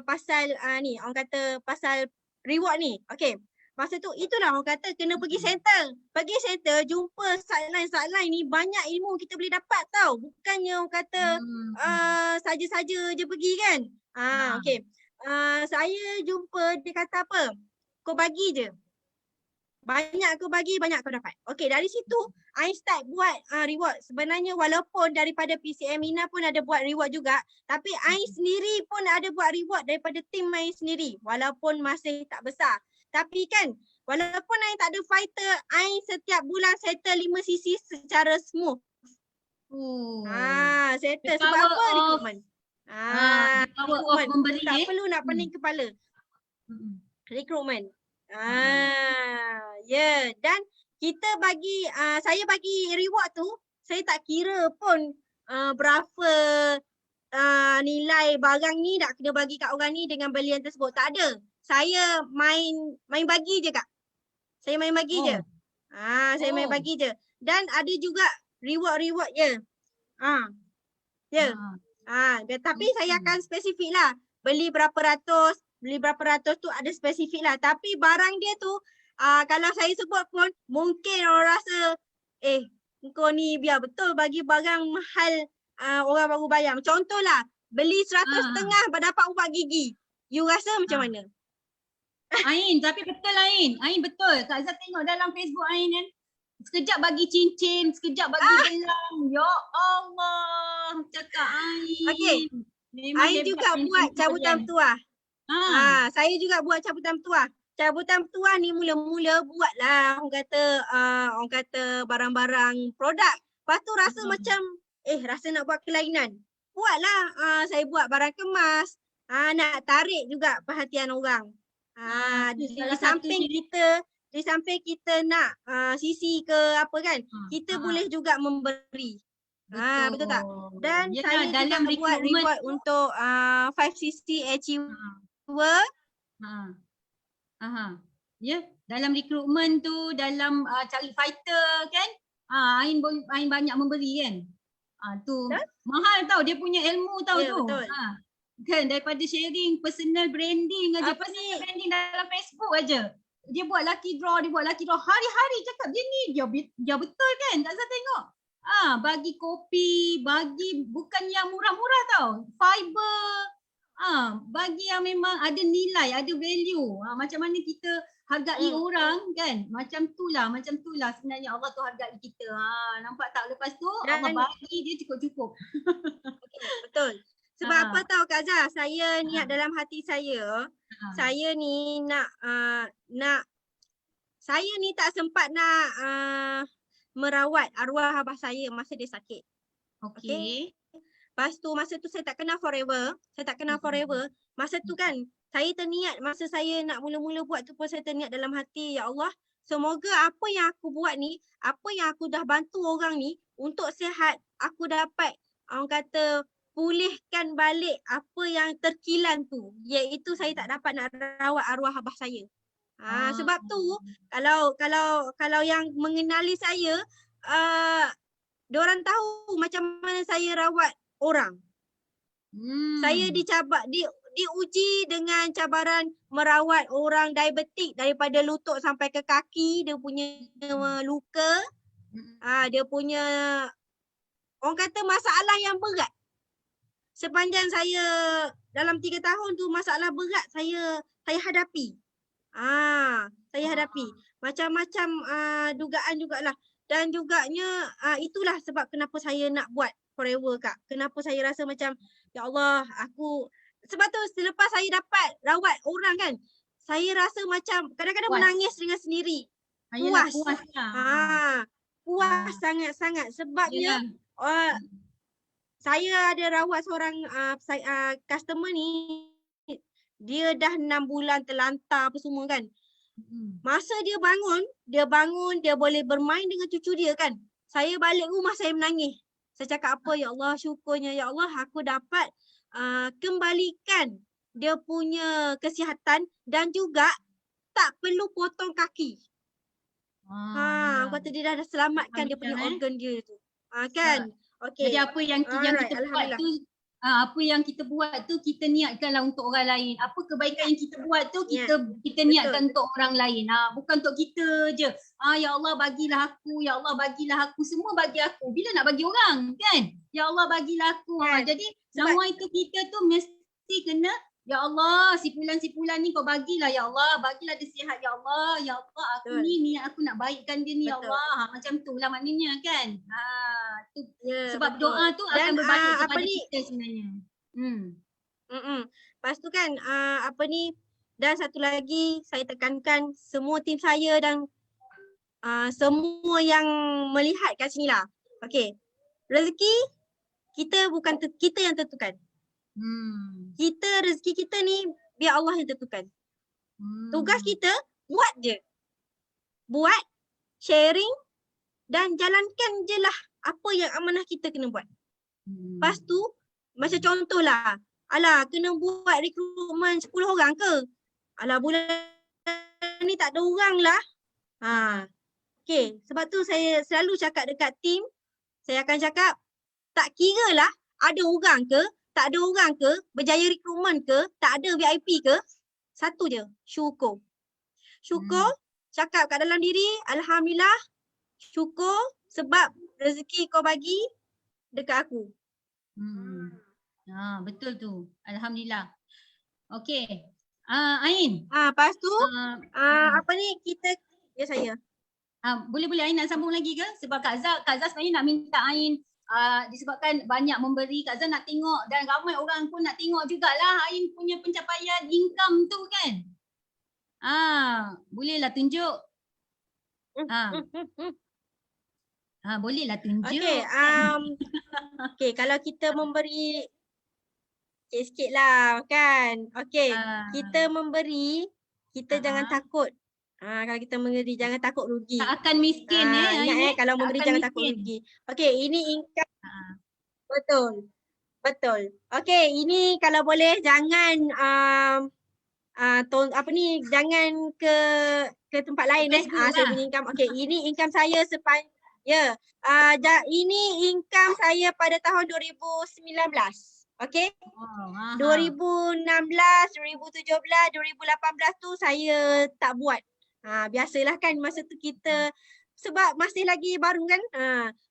pasal ni, orang kata pasal reward ni. Okay. Masa tu itulah orang kata kena pergi center. Pergi center jumpa sideline ni, banyak ilmu kita boleh dapat tau. Bukannya orang kata saja-saja je pergi kan. Okay. Saya jumpa dia kata apa? Kau bagi je. Banyak kau bagi, banyak kau dapat. Okay, dari situ I start buat reward. Sebenarnya walaupun daripada PCM Mina pun ada buat reward juga, tapi I sendiri pun ada buat reward daripada tim I sendiri. Walaupun masih tak besar. Tapi kan, walaupun I tak ada fighter, I setiap bulan settle 5 sisi secara smooth. Settle sebab apa? Recruitment. Memberi, tak perlu nak pening kepala. Recruitment. Dan kita bagi, saya bagi reward tu, saya tak kira pun berapa nilai barang ni nak kena bagi kat orang ni dengan belian tersebut. Tak ada. Saya main bagi je Kak. Saya main bagi je. Saya main bagi je. Dan ada juga reward je. Tapi saya akan spesifik lah. Beli berapa ratus tu ada spesifik lah. Tapi barang dia tu, kalau saya sebut pun mungkin orang rasa, kau ni biar betul bagi barang mahal orang baru bayar. Contohlah, beli 100 setengah dapat ubat gigi. You rasa macam mana? Ain, tapi betul Ain. Ain betul. Kak Azhar tengok dalam Facebook Ain kan. Sekejap bagi cincin, sekejap bagi gelang. Ya Allah, cakap Ain. Okey. Ain juga buat cabutan petuah. Saya juga buat cabutan petuah. Cabutan petuah ni mula-mula buatlah orang kata barang-barang produk. Lepas tu rasa macam rasa nak buat kelainan. Buatlah, saya buat barang kemas. Nak tarik juga perhatian orang. Di samping kita nak sisi ke apa kan, kita boleh juga memberi. Betul tak? Dan saya dalam juga buat reward untuk 5cc achiever. Dalam recruitment tu, dalam cari fighter kan, Ain banyak memberi kan. Tu mahal tau, dia punya ilmu tau tu. Betul. Kan daripada sharing personal branding aja, personal branding dalam Facebook aja. Dia buat lucky draw, hari-hari cakap dia ni dia betul kan. Tak usah tengok. Bagi kopi, bagi bukan yang murah-murah tau. Fiber. Bagi yang memang ada nilai, ada value. Macam mana kita hargai orang kan. Macam tu lah sebenarnya Allah tu hargai kita. Nampak tak, lepas tu Allah bagi dia cukup-cukup. Betul. Sebab apa tahu Kak Azhar, saya niat dalam hati saya, saya ni saya ni tak sempat nak merawat arwah abah saya masa dia sakit. Okay. Lepas tu masa tu saya tak kenal forever. Masa tu kan saya terniat masa saya nak mula-mula buat tu pun saya terniat dalam hati, ya Allah, semoga apa yang aku buat ni, apa yang aku dah bantu orang ni untuk sihat, aku dapat orang kata pulihkan balik apa yang terkilan tu, iaitu saya tak dapat nak rawat arwah abah saya. Sebab tu kalau yang mengenali saya, diorang tahu macam mana saya rawat orang. Saya diuji dengan cabaran merawat orang diabetik daripada lutut sampai ke kaki, dia punya luka, dia punya orang kata masalah yang berat. Sepanjang saya dalam 3 tahun tu masalah berat saya hadapi. Saya hadapi macam-macam dugaan jugalah. Dan juganya itulah sebab kenapa saya nak buat Forever Kak. Kenapa saya rasa macam ya Allah, aku sebab tu selepas saya dapat rawat orang kan, saya rasa macam kadang-kadang menangis dengan sendiri. Puas. Puas sangat-sangat sebabnya saya ada rawat seorang customer ni, dia dah 6 bulan terlantar apa semua kan. Masa dia bangun, dia boleh bermain dengan cucu dia kan. Saya balik rumah saya menangis. Saya cakap apa, ya Allah, syukurnya ya Allah aku dapat kembalikan dia punya kesihatan dan juga tak perlu potong kaki. Kata dia dah selamatkan dia punya organ dia tu. Kan? Okay. Jadi apa yang kita buat tu, apa yang kita buat tu kita niatkanlah untuk orang lain. Apa kebaikan yang kita buat tu kita niatkan untuk orang lain. Bukan untuk kita je. Ya Allah bagilah aku, ya Allah bagilah aku, semua bagi aku. Bila nak bagi orang kan? Ya Allah bagilah aku. Jadi semua itu kita tu mesti kena, ya Allah si fulan ni kau bagilah ya Allah, bagilah dia sihat ya Allah. Ya Allah aku ni niat aku nak baikkan dia ni ya Allah. Macam tu lah maknanya kan. Sebab doa tu akan berbalik kepada kita sebenarnya. Lepas tu kan dan satu lagi saya tekankan semua tim saya dan semua yang melihat kat sini lah. Okay, rezeki kita bukan kita yang tentukan. Kita rezeki kita ni biar Allah yang tentukan. Tugas kita buat je. Buat, sharing dan jalankan je lah apa yang amanah kita kena buat. Lepas tu macam contohlah, alah kena buat rekrutmen 10 orang ke? Alah bulan ni tak ada orang lah. Okay, sebab tu saya selalu cakap dekat tim, saya akan cakap tak kira lah ada orang ke, tak ada orang ke, berjaya rekrutmen ke, tak ada VIP ke, satu je, syukur. Syukur, cakap kat dalam diri, alhamdulillah, syukur sebab rezeki kau bagi dekat aku. Betul tu. Alhamdulillah. Okey. Ain. Lepas tu apa ni kita saya. Boleh Ain nak sambung lagi ke? Sebab Kak Zah sebenarnya nak minta Ain disebabkan banyak memberi, Kak Zah nak tengok dan ramai orang pun nak tengok jugalah Ain punya pencapaian income tu kan. Bolehlah tunjuk. Bolehlah tunjuk. Okay, kalau kita memberi sikit-sikit lah kan. Okay, kita memberi, kita jangan takut. Kalau kita memberi jangan takut rugi. Tak akan miskin ingat kalau memberi jangan takut rugi. Okay, ini income. Betul. Okay, ini kalau boleh jangan jangan ke tempat lain saya punya income. Okay, ini income saya ini income saya pada tahun 2019. Okay. 2016, 2017, 2018 tu saya tak buat. Biasalah kan masa tu kita sebab masih lagi baru kan.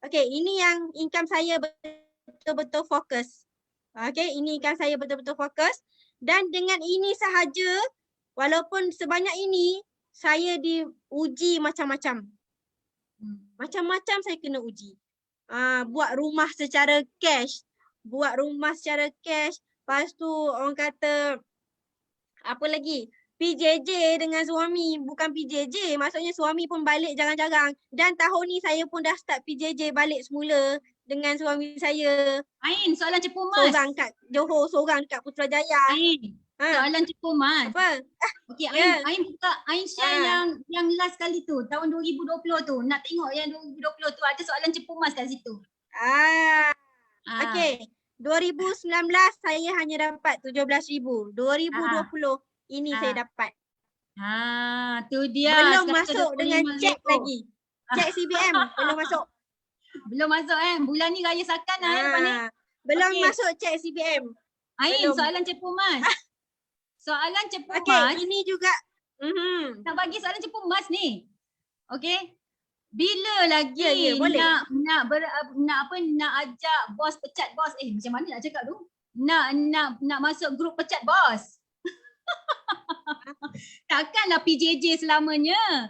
Okay, ini yang income saya betul-betul fokus. Okay, ini income saya betul-betul fokus. Dan dengan ini sahaja, walaupun sebanyak ini, saya diuji macam-macam. Macam-macam saya kena uji. Buat rumah secara cash. Lepas tu orang kata, apa lagi? PJJ dengan suami. Bukan PJJ, maksudnya suami pun balik jarang-jarang. Dan tahun ni saya pun dah start PJJ balik semula dengan suami saya. Ain, soalan cepu mas. Seorang kat Johor, seorang kat Putrajaya. Ain, Soalan Cikgu Mas. Apa? Okey, Ya. Ain share yang last kali tu, tahun 2020 tu. Nak tengok yang 2020 tu ada soalan Cikgu Mas kat situ. Okey. 2019 saya hanya dapat 17,000. 2020 ini saya dapat. Tu dia. Belum Sekarang masuk dengan 25,000. cek lagi. Cek CBM belum masuk. Belum masuk Bulan ni raya sakan lepas ni. Belum Okey. masuk cek CBM. Ain, Belum. soalan Cikgu Mas. Soalan Cikgu Okey, Mas. ini juga. Nak bagi soalan Cikgu Mas ni. Okey. Bila lagi boleh. nak ajak bos pecat bos? Macam mana nak cakap tu? Nak masuk grup pecat bos. Takkanlah PJJ selamanya.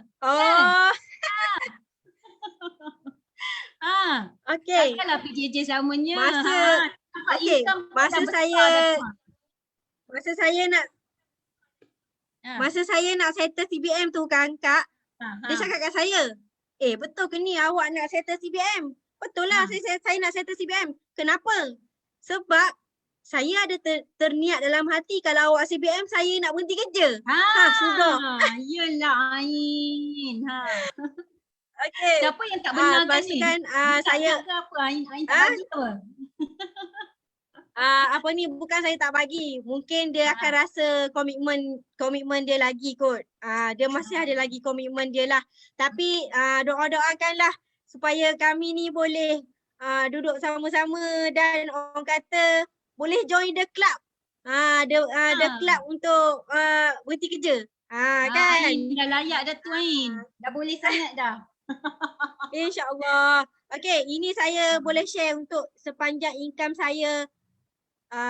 Okey. Takkanlah PJJ selamanya. Masa saya nak settle CBM tu kan Kak, dia cakap kat saya, betul ke ni awak nak settle CBM? Betul lah saya nak settle CBM. Kenapa? Sebab saya ada terniat dalam hati kalau awak CBM saya nak berhenti kerja. Sudah. Yelah Ain. Okey. Siapa yang tak benarkan ni? Kan saya ke apa? Ain tak bagi apa? Apa ni, bukan saya tak bagi. Mungkin dia akan rasa komitmen dia lagi kot. Dia masih ada lagi komitmen dia lah. Tapi doakanlah supaya kami ni boleh duduk sama-sama dan orang kata boleh join the club. The club untuk berhenti kerja. Kan? Ain dah layak dah tu Ain. Dah boleh sangat dah. InsyaAllah. Okey, ini saya boleh share untuk sepanjang income saya.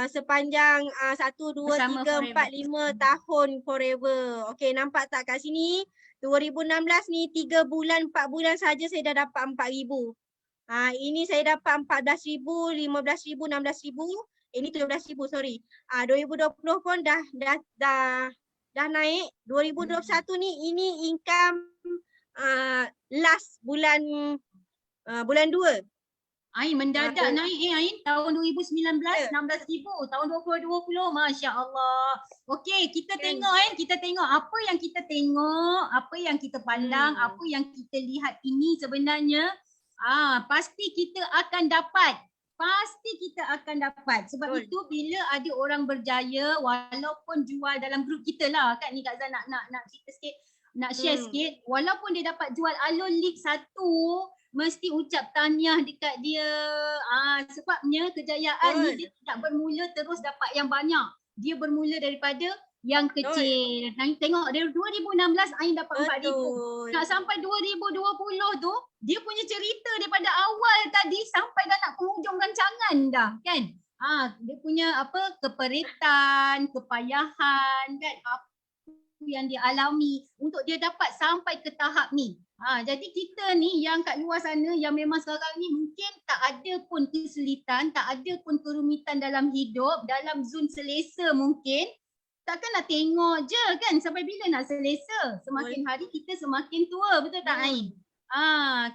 Sepanjang 1, 2, 3, 4, 5 tahun forever. Okey, nampak tak kat sini? 2016 ni 3 bulan, 4 bulan saja saya dah dapat 4,000. Ini saya dapat 14,000, 15,000, 16,000. Ini 17,000, sorry. 2020 pun dah naik. 2021 ni ini income last bulan 2. Ain mendadak naik Ain. Tahun 2019 16,000. Tahun 2020 Masya Allah. Okey, kita tengok kita tengok apa yang kita tengok, apa yang kita pandang, apa yang kita lihat ini sebenarnya pasti kita akan dapat. Sebab itu bila ada orang berjaya walaupun jual dalam grup kita lah kan ni Kak Zah nak cerita sikit, nak share sikit, walaupun dia dapat jual Alun League 1 mesti ucap tahniah dekat dia. Sebabnya kejayaan ni dia tidak bermula terus dapat yang banyak. Dia bermula daripada yang kecil. Tengok dari 2016 Ain dapat 4,000. Nak sampai 2020 tu dia punya cerita daripada awal tadi sampai dah nak penghujung rancangan dah kan. Dia punya keperitan, kepayahan kan, apa yang dia alami untuk dia dapat sampai ke tahap ni. Jadi kita ni yang kat luar sana yang memang sekarang ni mungkin tak ada pun kesulitan, tak ada pun kerumitan dalam hidup, dalam zon selesa mungkin. Takkan nak tengok je kan sampai bila nak selesa. Semakin hari kita semakin tua, betul tak Ain?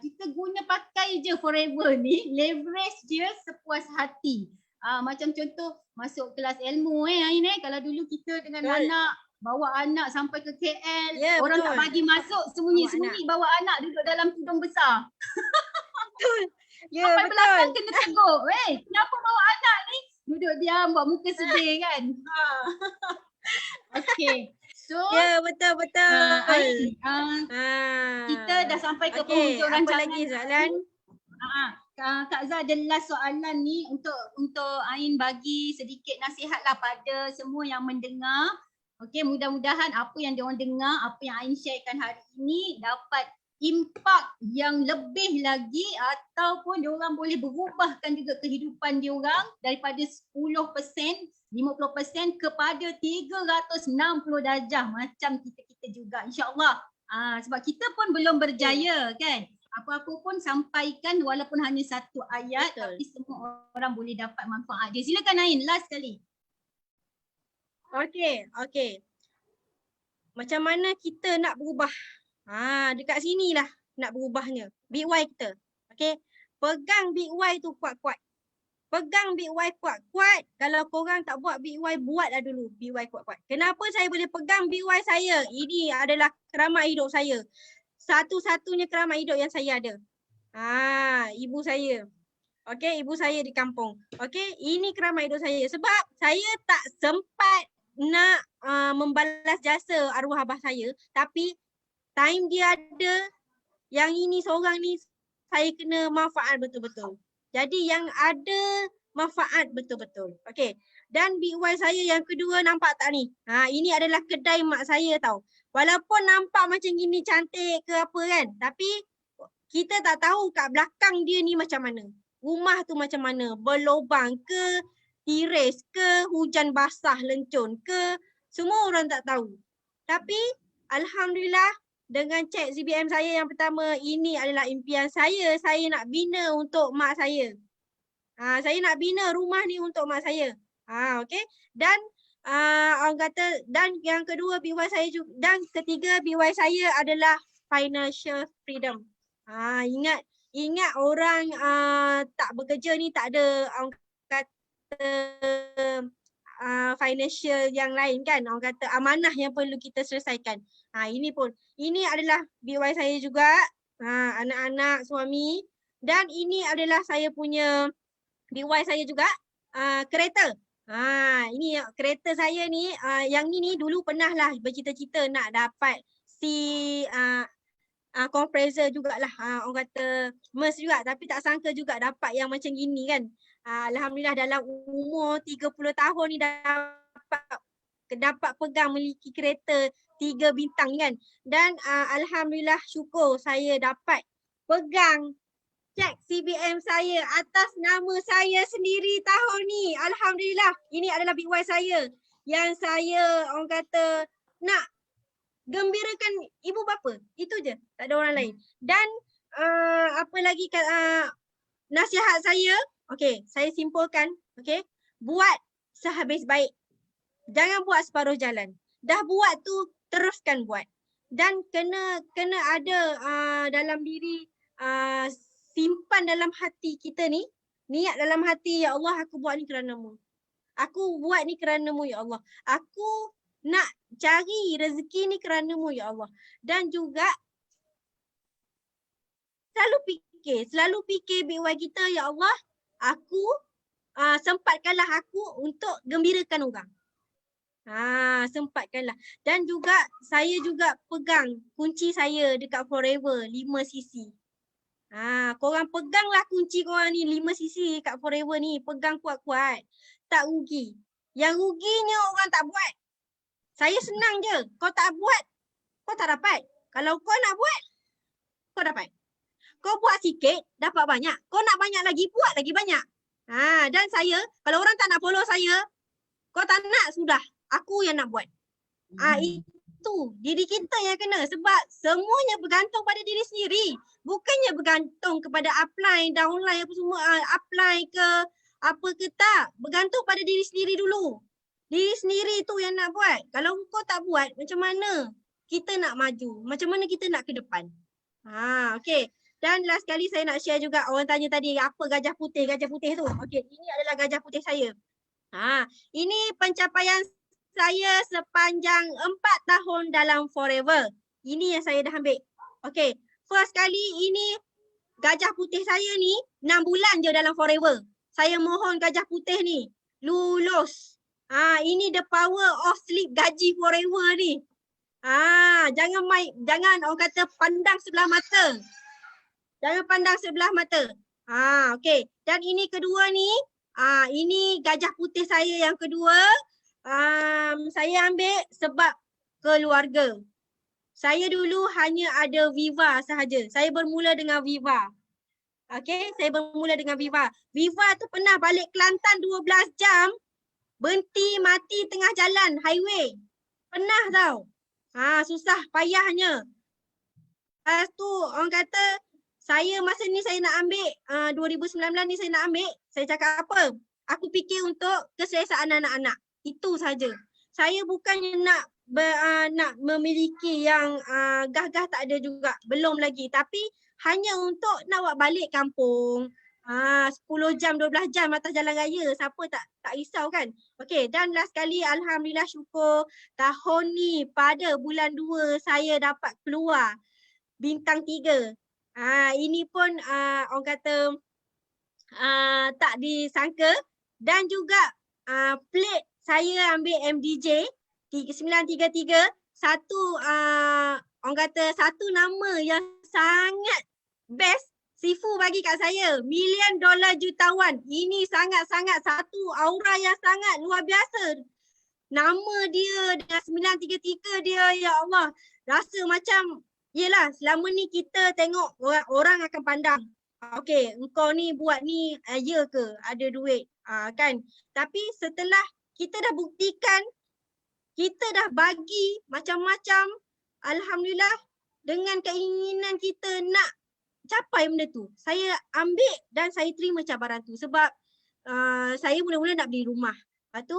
Kita guna pakai je forever ni, leverage je sepuas hati. Macam contoh masuk kelas ilmu Ain kalau dulu kita dengan anak bawa anak sampai ke KL, orang tak bagi masuk, sembunyi-sembunyi bawa anak duduk dalam tudung besar. Sampai belakang kena tegur, kenapa bawa anak ni? Duduk diam, buat muka sedih kan. Okey. So, betul. Kita dah sampai ke penghujung rancangan. Apa lagi soalan? Kak Zah ada last soalan ni untuk Ain bagi sedikit nasihat lah pada semua yang mendengar. Okey, mudah-mudahan apa yang diorang dengar, apa yang Ain sharekan hari ini dapat impak yang lebih lagi ataupun diorang boleh berubahkan juga kehidupan diorang daripada 10%, 50% kepada 360 darjah macam kita juga insya-Allah. Sebab kita pun belum berjaya kan. Apa-apa pun sampaikan walaupun hanya satu ayat. Tapi semua orang boleh dapat manfaat dia. Silakan Ain, last kali. Okey. Macam mana kita nak berubah? Dekat sinilah nak berubahnya. Big Y kita. Okey. Pegang Big Y tu kuat-kuat. pegang Big Y kuat-kuat. Kalau korang tak buat Big Y, buatlah dulu Big Y kuat-kuat. Kenapa saya boleh pegang Big Y saya? Ini adalah keramat hidup saya. Satu-satunya keramat hidup yang saya ada. Ibu saya. Okey, ibu saya di kampung. Okey, ini keramat hidup saya. Sebab saya tak sempat nak membalas jasa arwah abah saya. Tapi time dia ada, yang ini seorang ni saya kena manfaat betul-betul. Jadi yang ada manfaat betul-betul. Okey. Dan Big Y saya yang kedua nampak tak ni? Ini adalah kedai mak saya tau. Walaupun nampak macam gini cantik ke apa kan. Tapi kita tak tahu kat belakang dia ni macam mana. Rumah tu macam mana? Berlubang ke? Tiris ke? Hujan basah lencun ke? Semua orang tak tahu. Tapi alhamdulillah dengan cek CBM saya yang pertama, ini adalah impian saya. Saya nak bina untuk mak saya. Saya nak bina rumah ni untuk mak saya. Okey. Dan orang kata, dan yang kedua BY saya juga, dan ketiga BY saya adalah financial freedom. Ingat orang tak bekerja ni tak ada orang kata financial yang lain kan. Orang kata amanah yang perlu kita selesaikan. Ini adalah BY saya juga, anak-anak, suami, dan ini adalah saya punya BY saya juga, kereta. Ini kereta saya ni, yang ni dulu pernah lah bercita-cita nak dapat si compressor jugalah, orang kata MERS juga, tapi tak sangka juga dapat yang macam gini kan. Alhamdulillah dalam umur 30 tahun ni dapat pegang memiliki kereta 3 bintang kan. Dan alhamdulillah syukur saya dapat pegang cek CBM saya atas nama saya sendiri tahun ni. Alhamdulillah. Ini adalah Big Y saya yang saya orang kata nak gembirakan ibu bapa. Itu je. Tak ada orang lain. Dan apa lagi nasihat saya. Okey, saya simpulkan. Okey. Buat sehabis baik. Jangan buat separuh jalan. Dah buat tu teruskan buat. Dan kena ada dalam diri, simpan dalam hati kita ni, niat dalam hati, ya Allah aku buat ni kerana-Mu. Aku buat ni kerana-Mu ya Allah. Aku nak cari rezeki ni kerana-Mu ya Allah. Dan juga selalu fikir Big Y kita, ya Allah, aku sempatkanlah aku untuk gembirakan orang. Sempatkanlah. Dan juga saya juga pegang kunci saya dekat Forever 5cc. Korang peganglah kunci korang ni 5cc kat Forever ni. Pegang kuat-kuat. Tak rugi. Yang ruginya orang tak buat. Saya senang je. Kau tak buat, kau tak dapat. Kalau kau nak buat, kau dapat. Kau buat sikit, dapat banyak. Kau nak banyak lagi, buat lagi banyak. Dan saya, kalau orang tak nak follow saya, kau tak nak, sudah. Aku yang nak buat. Itu diri kita yang kena, sebab semuanya bergantung pada diri sendiri. Bukannya bergantung kepada upline, downline apa semua, apply ke apa ke tak. Bergantung pada diri sendiri dulu. Diri sendiri tu yang nak buat. Kalau kau tak buat, macam mana kita nak maju? Macam mana kita nak ke depan? Okey. Dan last kali saya nak share juga, orang tanya tadi apa gajah putih tu. Okey, ini adalah gajah putih saya. Ini pencapaian saya sepanjang 4 tahun dalam Forever. Ini yang saya dah ambil. Okey, first kali ini gajah putih saya ni 6 bulan je dalam Forever. Saya mohon gajah putih ni lulus. Ini the power of sleep gaji Forever ni. Jangan orang kata pandang sebelah mata. Jangan pandang sebelah mata. Okey. Dan ini kedua ni, ini gajah putih saya yang kedua. Saya ambil sebab keluarga. Saya dulu hanya ada Viva sahaja. Saya bermula dengan Viva. Okey, saya bermula dengan Viva. Viva tu pernah balik Kelantan 12 jam, berhenti mati tengah jalan, highway. Pernah tau. Susah, payahnya. Lepas tu orang kata, saya masa ni saya nak ambil, 2019 ni saya nak ambil, saya cakap apa? Aku fikir untuk keselesaan anak-anak. Itu saja. Saya bukannya nak memiliki yang gagah, tak ada juga. Belum lagi. Tapi hanya untuk nak buat balik kampung. 10 jam, 12 jam atas jalan raya. Siapa tak risau kan? Okey, dan last kali alhamdulillah syukur tahun ni pada bulan 2 saya dapat keluar bintang 3. Ini pun orang kata tak disangka, dan juga plate saya ambil MDJ 933, satu orang kata satu nama yang sangat best Sifu bagi kat saya, $1 million jutawan. Ini sangat-sangat satu aura yang sangat luar biasa. Nama dia dengan 933 dia, ya Allah. Rasa macam, yelah selama ni kita tengok orang akan pandang. Okey, engkau ni buat ni, ya ke? Ada duit, kan? Tapi setelah kita dah buktikan, kita dah bagi macam-macam, alhamdulillah dengan keinginan kita nak capai benda tu. Saya ambil dan saya terima cabaran tu sebab saya mula-mula nak beli rumah. Lepas tu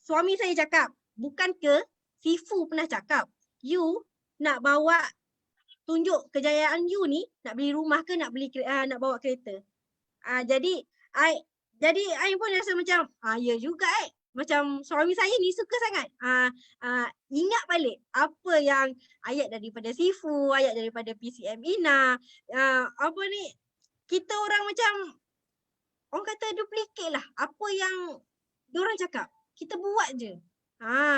suami saya cakap, bukankah Sifu pernah cakap, you nak bawa tunjuk kejayaan you ni, nak beli rumah ke nak beli nak bawa kereta. Jadi I pun rasa macam ya juga macam suami saya ni suka sangat ingat balik apa yang ayat daripada Sifu, ayat daripada PCM Ina, apa ni, kita orang macam orang kata duplicate lah apa yang diorang cakap. Kita buat je.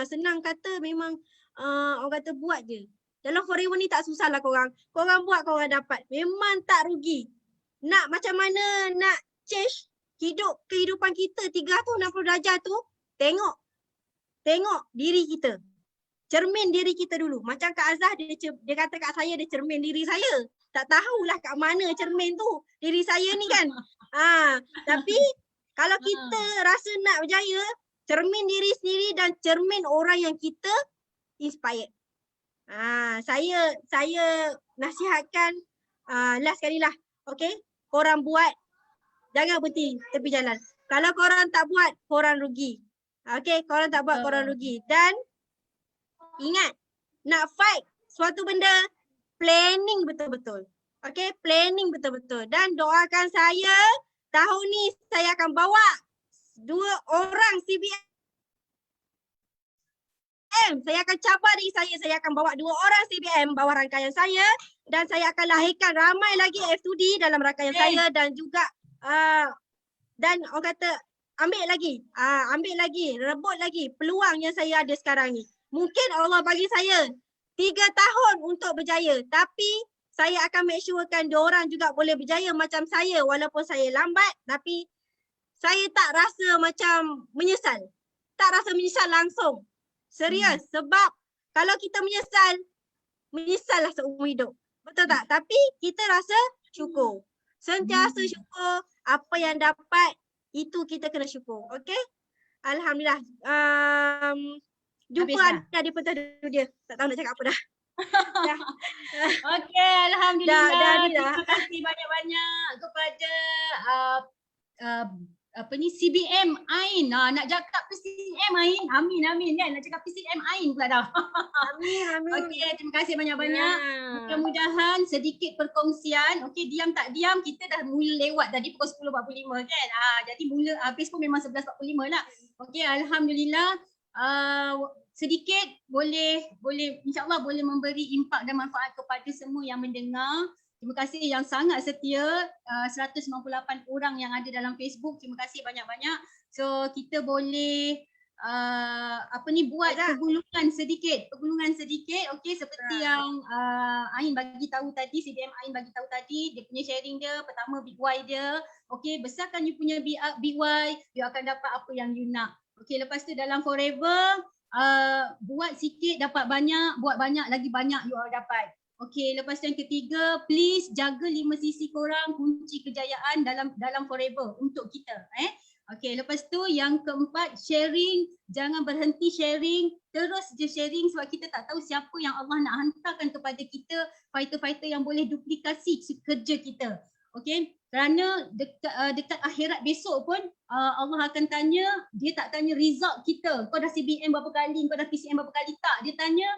Senang kata memang orang kata buat je. Dalam forever ni tak susah lah korang. Korang buat, korang dapat. Memang tak rugi. Nak macam mana nak change kehidupan kita 360 darjah tu, tengok diri kita. Cermin diri kita dulu. Macam Kak Azah dia kata kat saya dia cermin diri saya. Tak tahulah kat mana cermin tu diri saya ni kan. Tapi kalau kita rasa nak berjaya, cermin diri sendiri dan cermin orang yang kita inspired. Saya nasihatkan last kali lah. Okay, korang buat, jangan berhenti tepi jalan. Kalau korang tak buat, korang rugi. Okay, korang tak buat, korang rugi. Dan ingat, nak fight suatu benda, planning betul-betul. Okay, planning betul-betul. Dan doakan saya, tahun ni saya akan bawa 2 orang CBM. Saya akan cabar diri saya akan bawa 2 orang CBM bawah rangkaian saya, dan saya akan lahirkan ramai lagi F2D dalam rangkaian saya, dan juga dan orang kata ambil lagi, rebut lagi peluang yang saya ada sekarang ni. Mungkin Allah bagi saya 3 tahun untuk berjaya, tapi saya akan make sure kan diorang juga boleh berjaya macam saya, walaupun saya lambat, tapi saya tak rasa macam menyesal. Tak rasa menyesal langsung. Serius, sebab kalau kita menyesal lah seumur hidup. Betul tak? Tapi kita rasa syukur. Sentiasa syukur apa yang dapat, itu kita kena syukur. Okay? Alhamdulillah. Jumpa anda di pentas dia. Tak tahu nak cakap apa dah. Okay, alhamdulillah. Terima kasih banyak-banyak kepada CBM Ain. Nak cakap PCM Ain. Amin kan. Nak cakap PCM Ain pula dah. Amin. Okey, terima kasih banyak-banyak. Mudah-mudahan sedikit perkongsian. Okey, diam tak diam kita dah mula lewat tadi pukul 10.45 kan. Jadi mula habis pun memang 11.45 lah. Okey, alhamdulillah. Sedikit boleh insya-Allah boleh memberi impak dan manfaat kepada semua yang mendengar. Terima kasih yang sangat setia, 198 orang yang ada dalam Facebook. Terima kasih banyak-banyak. So kita boleh buat pergulungan sedikit. Okey, seperti yang Ain bagi tahu tadi, CBM Ain bagi tahu tadi, dia punya sharing dia, pertama big Y dia. Okey, besarkan you punya big Y, you akan dapat apa yang you nak. Okey, lepas tu dalam forever buat sikit dapat banyak, buat banyak lagi banyak you all dapat. Okey, lepas tu yang ketiga, please jaga 5 sisi korang, kunci kejayaan dalam forever untuk kita. Okey, lepas tu yang keempat, sharing, jangan berhenti sharing, terus je sharing sebab kita tak tahu siapa yang Allah nak hantarkan kepada kita, fighter-fighter yang boleh duplikasi kerja kita. Okey, kerana dekat akhirat besok pun Allah akan tanya, dia tak tanya result kita, kau dah CBM berapa kali, kau dah PCM berapa kali, tak, dia tanya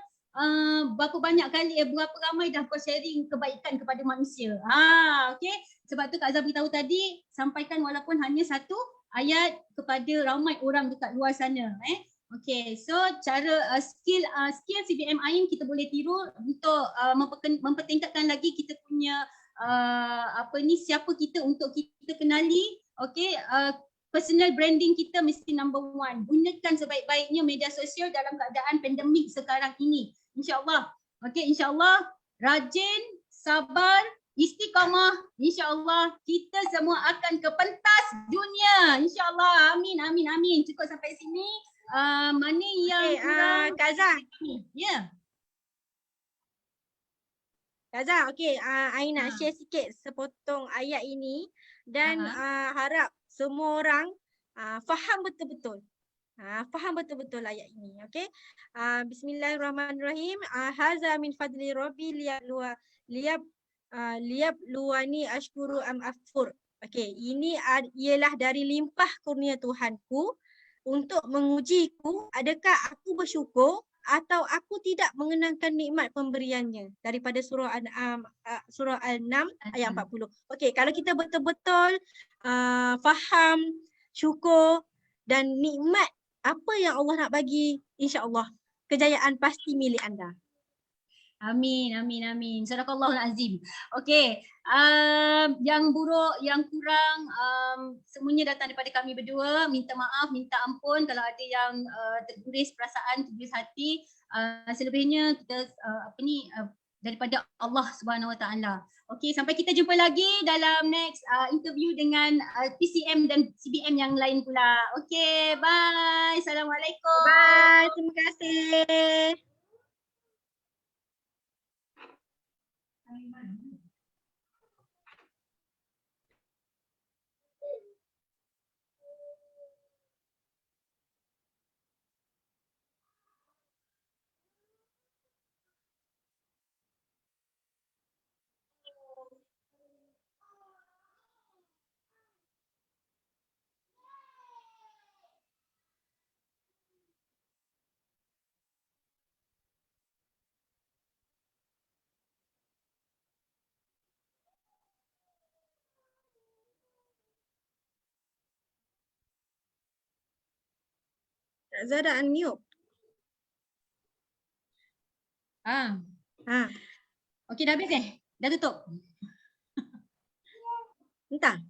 berapa banyak kali, berapa ramai dah kau sharing kebaikan kepada manusia. Okay. Sebab tu Kak Azhar beritahu tadi, sampaikan walaupun hanya satu ayat kepada ramai orang dekat luar sana. Okay, so cara skill CBM AIM kita boleh tiru untuk mempertingkatkan lagi kita punya siapa kita untuk kita kenali. Okay, personal branding kita mesti number one. Gunakan sebaik-baiknya media sosial dalam keadaan pandemik sekarang ini. InsyaAllah. Okay, insyaAllah rajin, sabar, istiqamah. InsyaAllah kita semua akan ke pentas dunia. InsyaAllah. Amin, amin, amin. Cukup sampai sini. Mana yang kurang? Kak Azhar. Ya. Kak Azhar, okey. I nak share sikit sepotong ayat ini dan harap semua orang faham betul-betul. Faham betul-betul ayat ini. Okey. Bismillahirrahmanirrahim. Haza min fadli rabbi liyabluwani ashkuru am akfur. Okey, ini ialah dari limpah kurnia Tuhanku untuk mengujiku adakah aku bersyukur atau aku tidak mengenangkan nikmat pemberiannya, daripada surah Al-An'am ayat 40. Okey, kalau kita betul-betul faham, syukur dan nikmat apa yang Allah nak bagi, insya-Allah kejayaan pasti milik anda. Amin, amin, amin. Sadaqallahul azim. Okey, yang buruk, yang kurang, semuanya datang daripada kami berdua. Minta maaf, minta ampun kalau ada yang terguris perasaan, terguris hati. Selebihnya kita daripada Allah Subhanahu Wa Taala. Okey, sampai kita jumpa lagi dalam next interview dengan PCM dan CBM yang lain pula. Okey, bye. Assalamualaikum. Bye. Terima kasih. Kak Azhar dah unmute. Okey, dah habis Dah tutup? Entah.